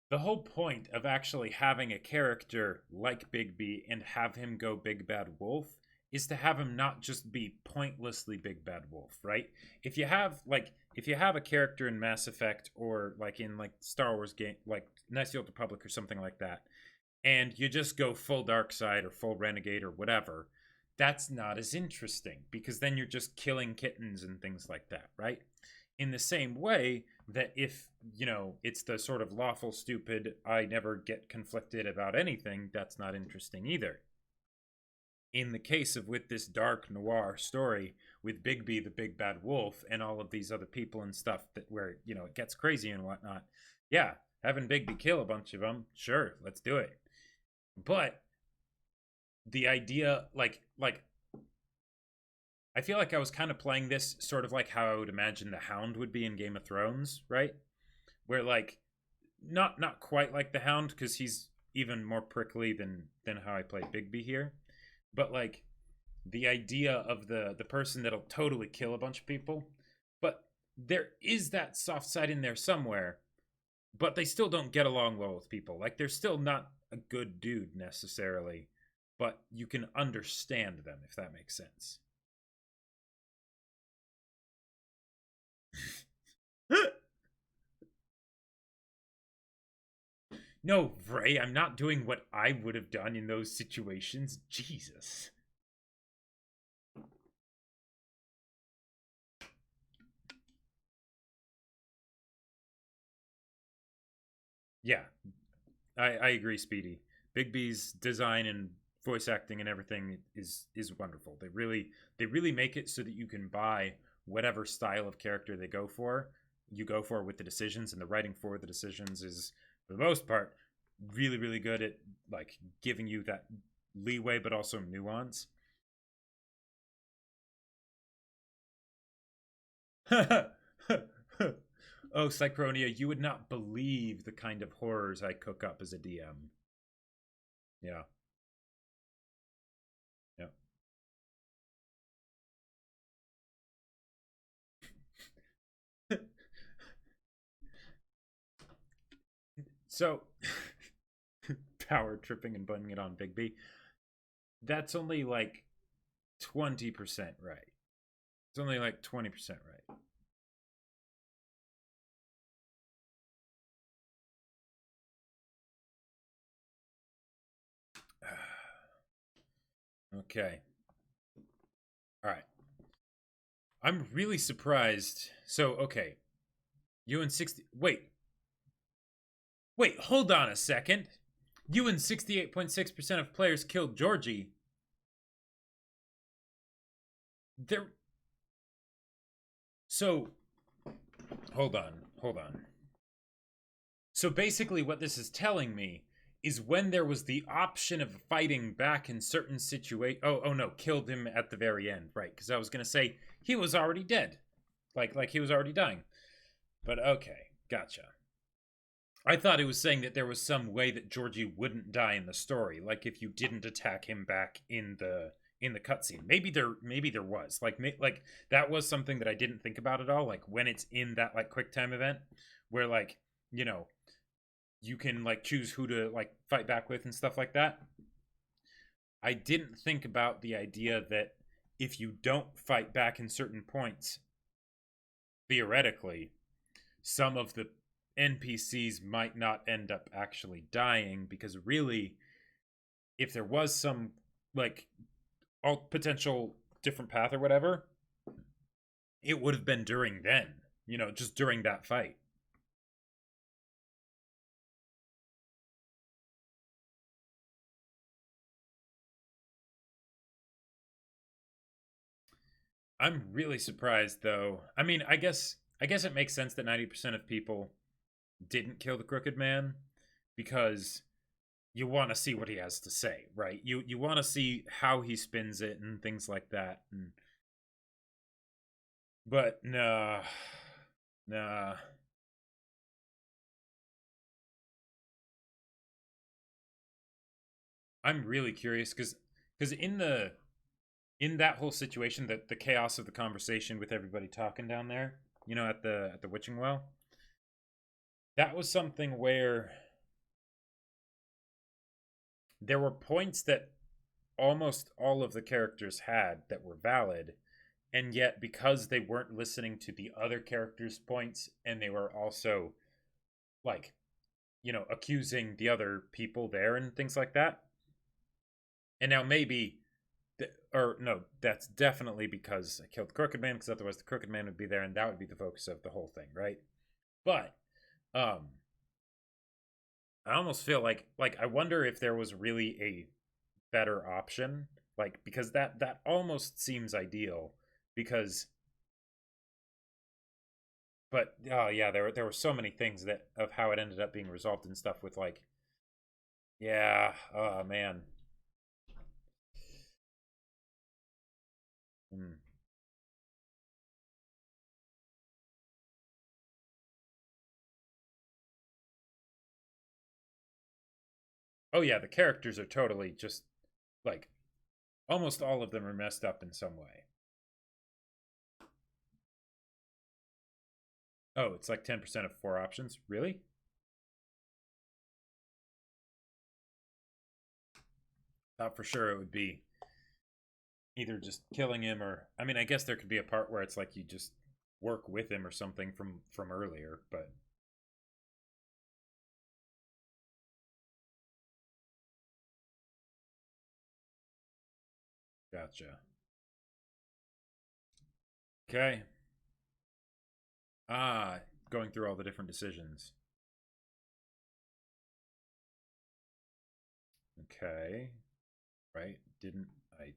The whole point of actually having a character like Bigby and have him go Big Bad Wolf is to have him not just be pointlessly Big Bad Wolf, right? If you have a character in Mass Effect or like in like Star Wars game, like Knights of the Old Republic or something like that, and you just go full dark side or full renegade or whatever, that's not as interesting because then you're just killing kittens and things like that, right? In the same way that if, you know, it's the sort of lawful stupid, I never get conflicted about anything, that's not interesting either. In the case of with this dark noir story with Bigby the Big Bad Wolf and all of these other people and stuff that where, you know, it gets crazy and whatnot, yeah, having Bigby kill a bunch of them, sure, let's do it. But the idea, like I feel like I was kind of playing this sort of like how I would imagine the Hound would be in Game of Thrones, right? Where like not quite like the Hound because he's even more prickly than how I play Bigby here, but like the idea of the person that'll totally kill a bunch of people, but there is that soft side in there somewhere, but they still don't get along well with people. Like, they're still not a good dude necessarily, but you can understand them, if that makes sense. No, Ray, I'm not doing what I would have done in those situations. Jesus. Yeah, I agree, Speedy. Big B's design and voice acting and everything is wonderful. They really make it so that you can buy whatever style of character they go for. You go for with the decisions, and the writing for the decisions is, for the most part, really good at like giving you that leeway but also nuance. Oh, Cychronia, you would not believe the kind of horrors I cook up as a DM. Yeah. Yeah. So, power tripping and putting it on Big B. That's only like 20% right. It's only like 20% right. Okay. All right. I'm really surprised. So, okay. You and 60. Wait, hold on a second. You and 68.6% of players killed Georgie. There. So, hold on. So basically what this is telling me is when there was the option of fighting back in certain situations. Oh no, killed him at the very end, right? Because I was gonna say he was already dead, like he was already dying. But okay, gotcha. I thought it was saying that there was some way that Georgie wouldn't die in the story, like if you didn't attack him back in the cutscene. Maybe there was like that was something that I didn't think about at all. Like when it's in that like quick time event where like you can like choose who to like fight back with and stuff like that. I didn't think about the idea that if you don't fight back in certain points, theoretically, some of the NPCs might not end up actually dying, because really, if there was some like all potential different path or whatever, it would have been during then, just during that fight. I'm really surprised though. I mean, I guess it makes sense that 90% of people didn't kill the Crooked Man, because you want to see what he has to say, right? You want to see how he spins it and things like that. But nah. I'm really curious because in that whole situation, the chaos of the conversation with everybody talking down there, at the witching well, that was something where there were points that almost all of the characters had that were valid, and yet because they weren't listening to the other characters' points, and they were also like accusing the other people there and things like that. And now maybe or no, that's definitely because I killed the Crooked Man, because otherwise the Crooked Man would be there and that would be the focus of the whole thing, right? But I almost feel like I wonder if there was really a better option, like, because that almost seems ideal, because but oh yeah, there were so many things that of how it ended up being resolved and stuff with like, yeah, oh man. Oh yeah, the characters are totally just like Almost all of them are messed up in some way. Oh, it's like 10% of 4 options? Really? Thought for sure it would be either just killing him or... I mean, I guess there could be a part where it's like you just work with him or something from earlier, but... Gotcha. Okay. Ah, going through all the different decisions. Okay. Right? I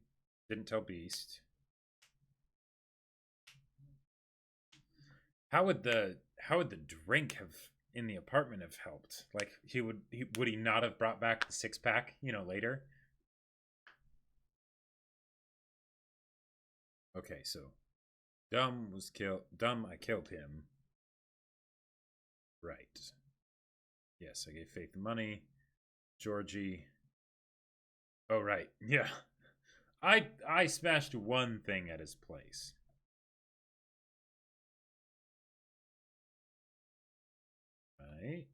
didn't tell Beast. How would the drink have in the apartment have helped? Like would he not have brought back the 6-pack, later? Okay, so Dumb was killed. Dumb, I killed him. Right. Yes, I gave Faith the money. Georgie. Oh, right. Yeah. I smashed one thing at his place. Right.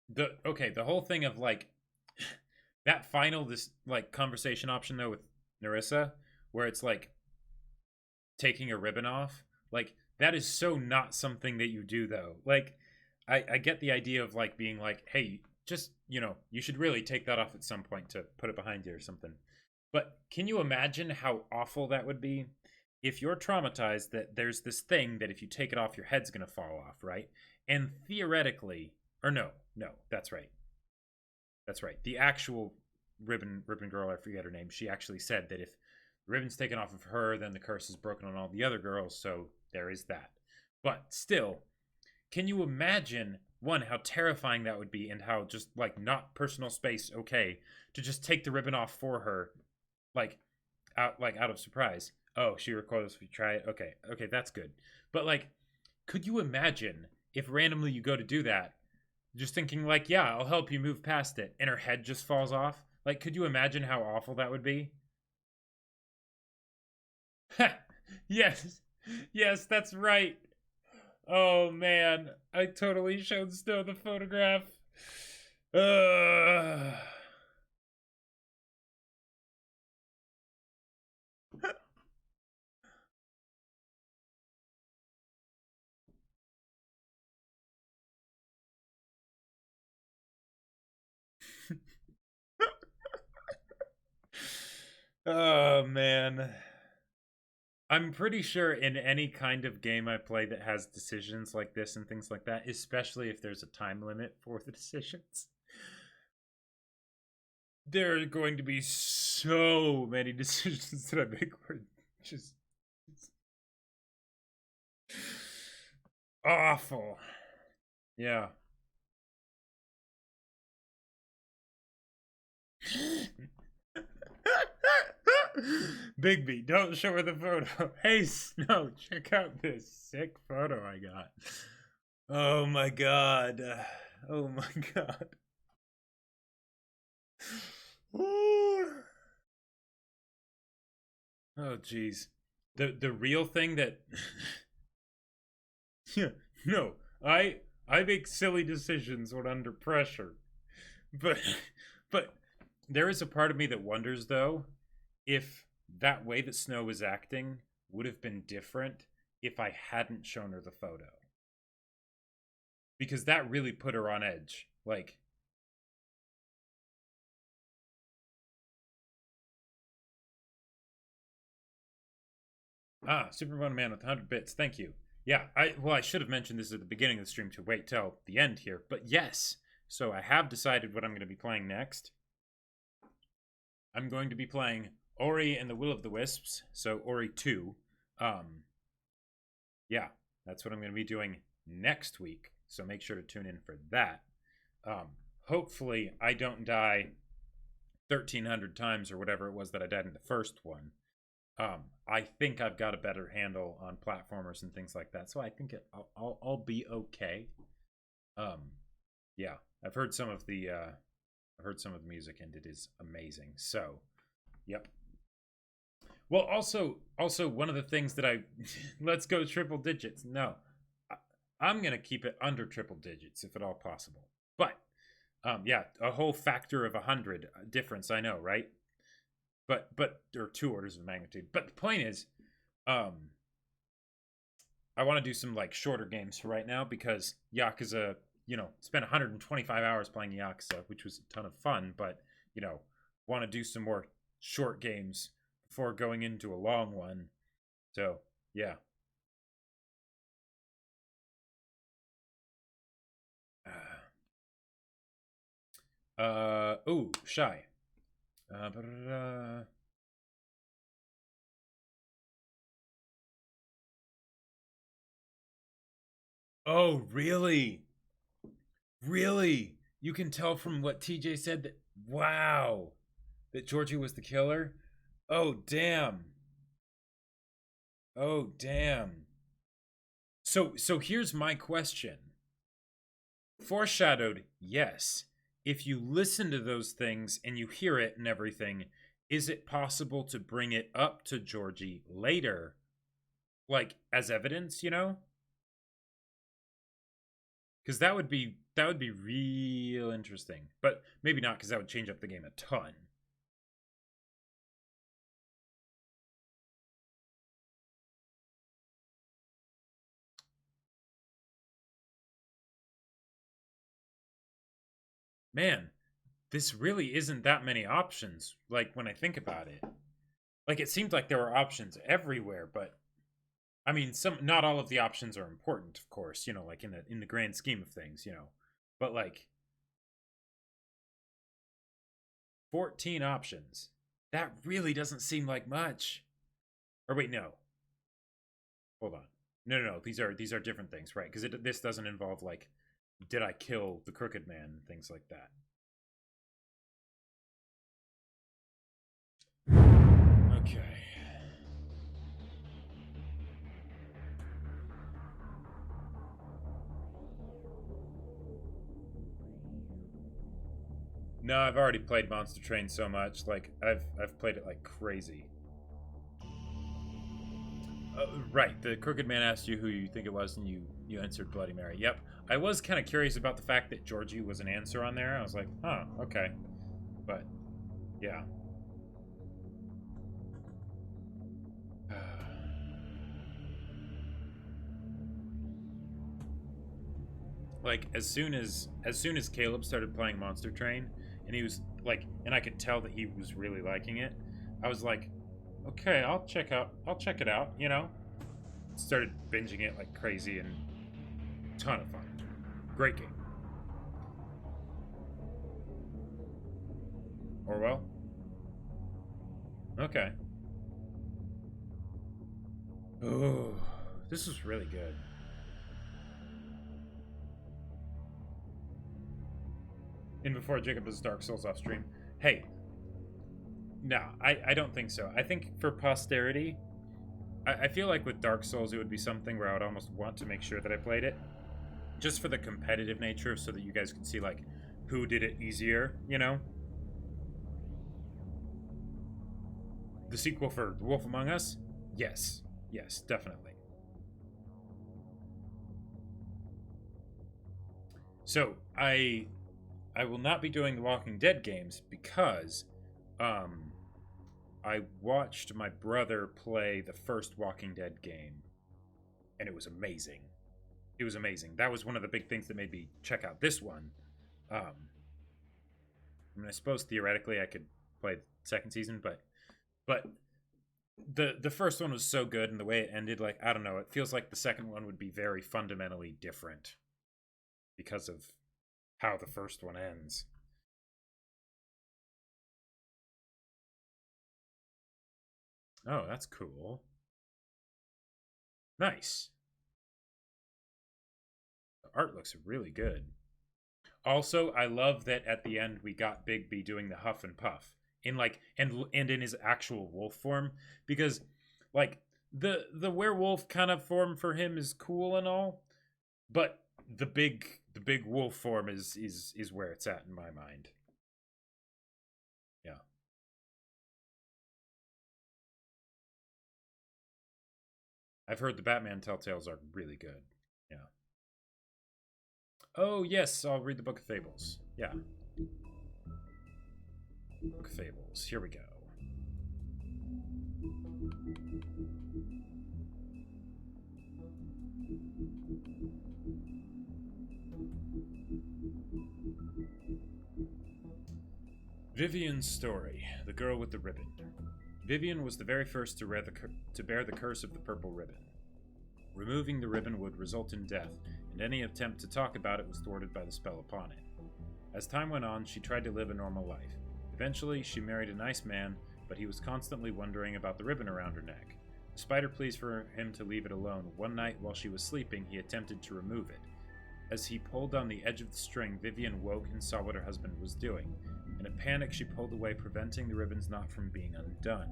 The whole thing of like that final conversation option though with Narissa, where it's like taking a ribbon off, like that is so not something that you do though. Like I get the idea of like being like, hey, just you should really take that off at some point to put it behind you or something. But can you imagine how awful that would be if you're traumatized that there's this thing that if you take it off, your head's gonna fall off, right? And theoretically, or no, that's right. That's right. The actual ribbon girl, I forget her name, she actually said that if the ribbon's taken off of her, then the curse is broken on all the other girls, so there is that. But still, can you imagine, one, how terrifying that would be and how just, like, not personal space okay to just take the ribbon off for her, out of surprise. Oh, she recoils if you try it. Okay, that's good. But, like, could you imagine if randomly you go to do that, just thinking like, yeah, I'll help you move past it, and her head just falls off? Like, could you imagine how awful that would be? Yes, that's right. Oh man, I totally showed Snow the photograph. Oh man. I'm pretty sure in any kind of game I play that has decisions like this and things like that, especially if there's a time limit for the decisions, there are going to be so many decisions that I make where just awful. Yeah. Bigby, don't show her the photo. Hey, Snow, check out this sick photo I got. Oh my god. Oh my god. Oh jeez. The real thing that yeah, no, I make silly decisions when under pressure. But there is a part of me that wonders though if that way that Snow was acting would have been different if I hadn't shown her the photo. Because that really put her on edge. Like, Superman Man with 100 bits, thank you. Yeah, I should have mentioned this at the beginning of the stream to wait till the end here, but yes. So I have decided what I'm going to be playing next. I'm going to be playing Ori and the Will of the Wisps, so Ori 2. Yeah, that's what I'm going to be doing next week, so make sure to tune in for that. Hopefully I don't die 1,300 times or whatever it was that I died in the first one. I think I've got a better handle on platformers and things like that, so I think I'll be okay. yeah, I've heard some of the music, and it is amazing. So, yep. Well, also one of the things that I let's go triple digits. No, I'm gonna keep it under triple digits if at all possible. But yeah, a whole factor of 100 difference. I know, right? But or 2 orders of magnitude. But the point is, I want to do some like shorter games for right now because Yakuza, spent 125 hours playing Yakuza, which was a ton of fun. But want to do some more short games before going into a long one. So yeah. Oh, Shy. Oh, really? Really? You can tell from what TJ said that, wow, that Georgie was the killer? Oh, damn. Oh, damn. So here's my question. Foreshadowed, yes. If you listen to those things and you hear it and everything, is it possible to bring it up to Georgie later? Like, as evidence, Because that would be real interesting. But maybe not, because that would change up the game a ton. Man, this really isn't that many options, like, when I think about it. Like, it seemed like there were options everywhere, but I mean, not all of the options are important, of course, like in the grand scheme of things, But like 14 options. That really doesn't seem like much. Or wait, no. Hold on. No. These are different things, right? Because this doesn't involve like, did I kill the Crooked Man and things like that. Okay. No, I've already played Monster Train so much. Like, I've played it like crazy. Right, the Crooked Man asked you who you think it was, and you answered Bloody Mary. Yep. I was kind of curious about the fact that Georgie was an answer on there. I was like, huh, okay. But, yeah. Like, as soon as Caleb started playing Monster Train, and he was like, and I could tell that he was really liking it, I was like, okay, I'll check it out, Started binging it like crazy, and ton of fun. Great game. Orwell? Okay. Oh, this was really good. And before Jacob does Dark Souls off stream, hey, no, I don't think so. I think for posterity, I feel like with Dark Souls, it would be something where I would almost want to make sure that I played it, just for the competitive nature, so that you guys could see like who did it easier, The sequel for The Wolf Among Us? Yes, definitely. So I will not be doing the Walking Dead games because I watched my brother play the first Walking Dead game, and it was amazing. It was amazing. That was one of the big things that made me check out this one. I mean, I suppose theoretically I could play the second season, but the first one was so good, and the way it ended, like, I don't know, it feels like the second one would be very fundamentally different because of how the first one ends. Oh, that's cool. Nice. The art looks really good. Also, I love that at the end we got Bigby doing the huff and puff in like and in his actual wolf form, because like the werewolf kind of form for him is cool and all, but the the big wolf form is where it's at in my mind. Yeah. I've heard the Batman Telltales are really good. Yeah. Oh, yes, I'll read the Book of Fables. Yeah. Book of Fables. Here we go. Vivian's story. The girl with the ribbon. Vivian was the very first to bear the curse of the purple ribbon. Removing the ribbon would result in death, and any attempt to talk about it was thwarted by the spell upon it. As time went on, she tried to live a normal life. Eventually, she married a nice man, but he was constantly wondering about the ribbon around her neck. Despite her pleas for him to leave it alone, one night while she was sleeping, he attempted to remove it. As he pulled on the edge of the string, Vivian woke and saw what her husband was doing. In a panic, she pulled away, preventing the ribbon's knot from being undone.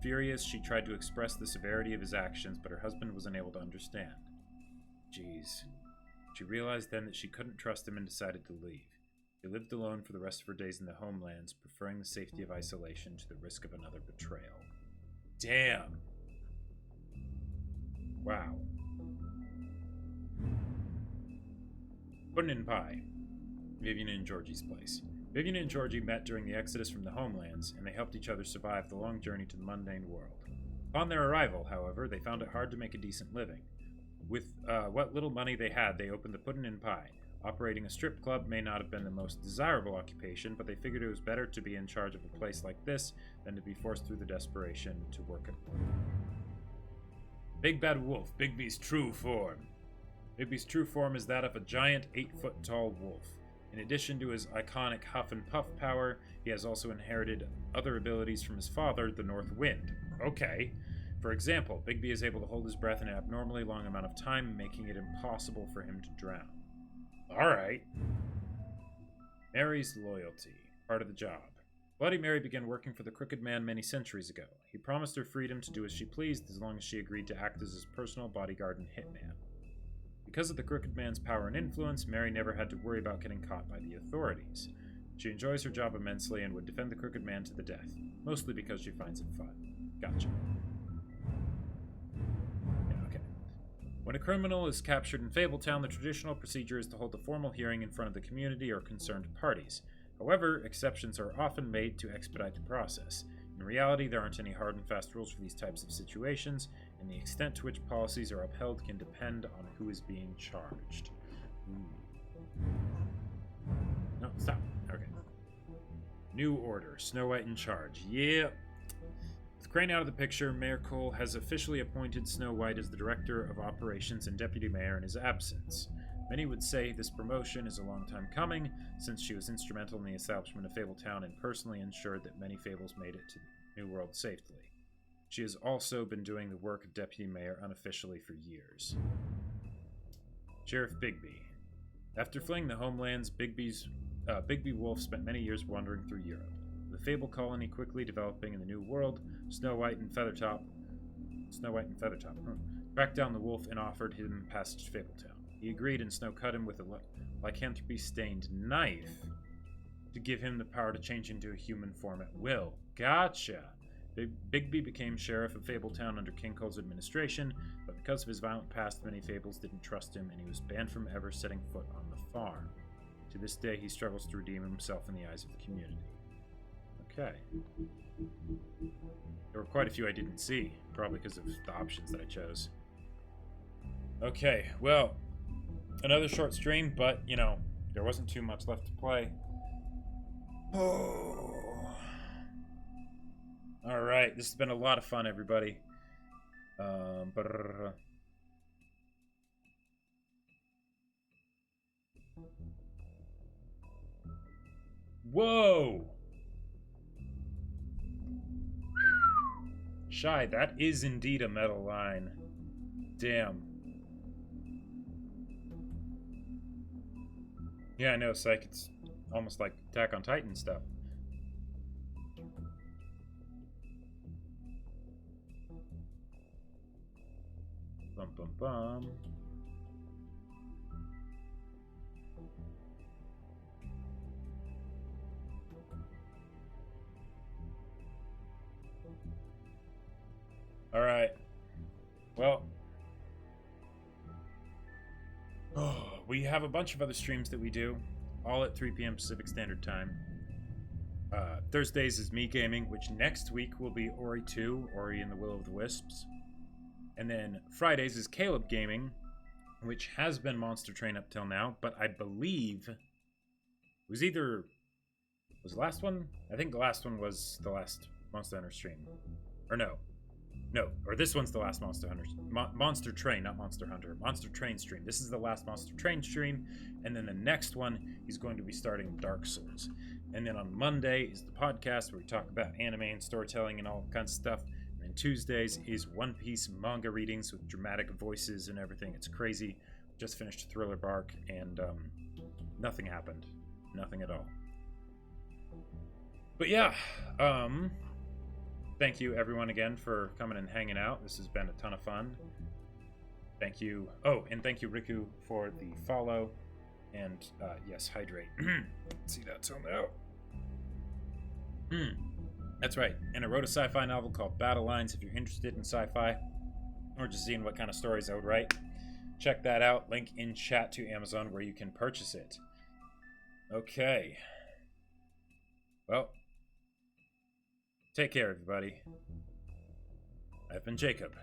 Furious, she tried to express the severity of his actions, but her husband was unable to understand. Jeez. She realized then that she couldn't trust him and decided to leave. She lived alone for the rest of her days in the homelands, preferring the safety of isolation to the risk of another betrayal. Damn! Wow. Puddin' and Pie. Vivian and Georgie's place. Vivian and Georgie met during the exodus from the homelands, and they helped each other survive the long journey to the mundane world. Upon their arrival, however, they found it hard to make a decent living. With what little money they had, they opened the Puddin' and Pie. Operating a strip club may not have been the most desirable occupation, but they figured it was better to be in charge of a place like this than to be forced through the desperation to work at work. Big Bad Wolf, Bigby's true form. Bigby's true form is that of a giant 8-foot-tall wolf. In addition to his iconic huff and puff power, he has also inherited other abilities from his father, the North Wind. Okay. For example, Bigby is able to hold his breath an abnormally long amount of time, making it impossible for him to drown. Alright. Mary's loyalty. Part of the job. Bloody Mary began working for the Crooked Man many centuries ago. He promised her freedom to do as she pleased as long as she agreed to act as his personal bodyguard and hitman. Because of the Crooked Man's power and influence, Mary never had to worry about getting caught by the authorities. She enjoys her job immensely and would defend the Crooked Man to the death, mostly because she finds it fun. Gotcha. Yeah, okay. When a criminal is captured in Fabletown, the traditional procedure is to hold a formal hearing in front of the community or concerned parties. However, exceptions are often made to expedite the process. In reality, there aren't any hard and fast rules for these types of situations, and the extent to which policies are upheld can depend on who is being charged. No, stop. Okay. New order. Snow White in charge. Yeah. With Crane out of the picture, Mayor Cole has officially appointed Snow White as the Director of Operations and Deputy Mayor in his absence. Many would say this promotion is a long time coming, since she was instrumental in the establishment of Fabletown and personally ensured that many Fables made it to the New World safely. She has also been doing the work of Deputy Mayor unofficially for years. Sheriff Bigby. After fleeing the homelands, Bigby Wolf spent many years wandering through Europe. The Fable colony quickly developing in the New World, Snow White and Feathertop tracked down the wolf and offered him passage to Fabletown. He agreed, and Snow cut him with a lycanthropy-stained knife to give him the power to change into a human form at will. Gotcha! Bigby became sheriff of Fabletown under King Cole's administration, but because of his violent past, many Fables didn't trust him, and he was banned from ever setting foot on the farm. To this day, he struggles to redeem himself in the eyes of the community. Okay. There were quite a few I didn't see, probably because of the options that I chose. Okay, well, another short stream, but, you know, there wasn't too much left to play. Oh. Alright, this has been a lot of fun, everybody. Whoa! Shy, that is indeed a metal line. Damn. Yeah, I know, Psych. It's almost like Attack on Titan stuff. Bum bum bum. All right. Well, we have a bunch of other streams that we do, all at 3 p.m. Pacific Standard Time. Thursdays is me gaming, which next week will be Ori 2, Ori and the Will of the Wisps. And then Fridays is Caleb gaming, which has been Monster Train up till now, but I believe it was either... Was the last one? I think the last one was the last Monster Hunter stream. Or no. No, or this one's the last Monster Hunter... Monster Train, not Monster Hunter. Monster Train stream. This is the last Monster Train stream, and then the next one, he's going to be starting Dark Souls. And then on Monday is the podcast where we talk about anime and storytelling and all kinds of stuff. And then Tuesdays is One Piece manga readings with dramatic voices and everything. It's crazy. Just finished Thriller Bark, and nothing happened. Nothing at all. But yeah, thank you everyone again for coming and hanging out. This has been a ton of fun. Thank you. Oh, and thank you, Riku, for the follow. And yes, hydrate. See that till now. That's right. And I wrote a sci-fi novel called Battle Lines. If you're interested in sci-fi or just seeing what kind of stories I would write, check that out. Link in chat to Amazon where you can purchase it. Okay. Well, take care, everybody. I've been Jacob.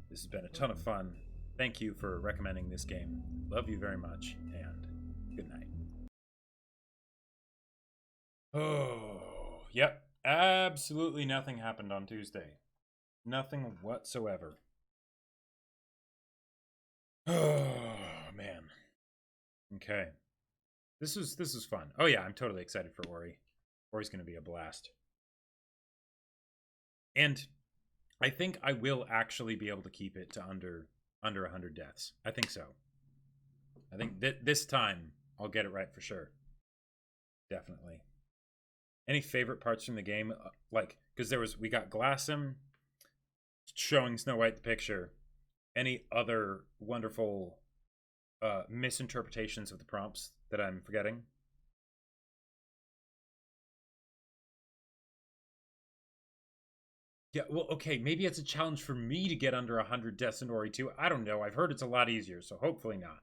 This has been a ton of fun. Thank you for recommending this game. Love you very much, and good night. Oh, yep. Absolutely nothing happened on Tuesday. Nothing whatsoever. Oh, man. Okay. This was fun. Oh yeah, I'm totally excited for Ori. Ori's going to be a blast. And I think I will actually be able to keep it to under 100 deaths. I think so. I think this time I'll get it right for sure. Definitely. Any favorite parts from the game? Like, because we got Glassim showing Snow White the picture. Any other wonderful misinterpretations of the prompts that I'm forgetting? Yeah, well, okay, maybe it's a challenge for me to get under 100 deaths in Ori 2. I don't know. I've heard it's a lot easier, so hopefully not.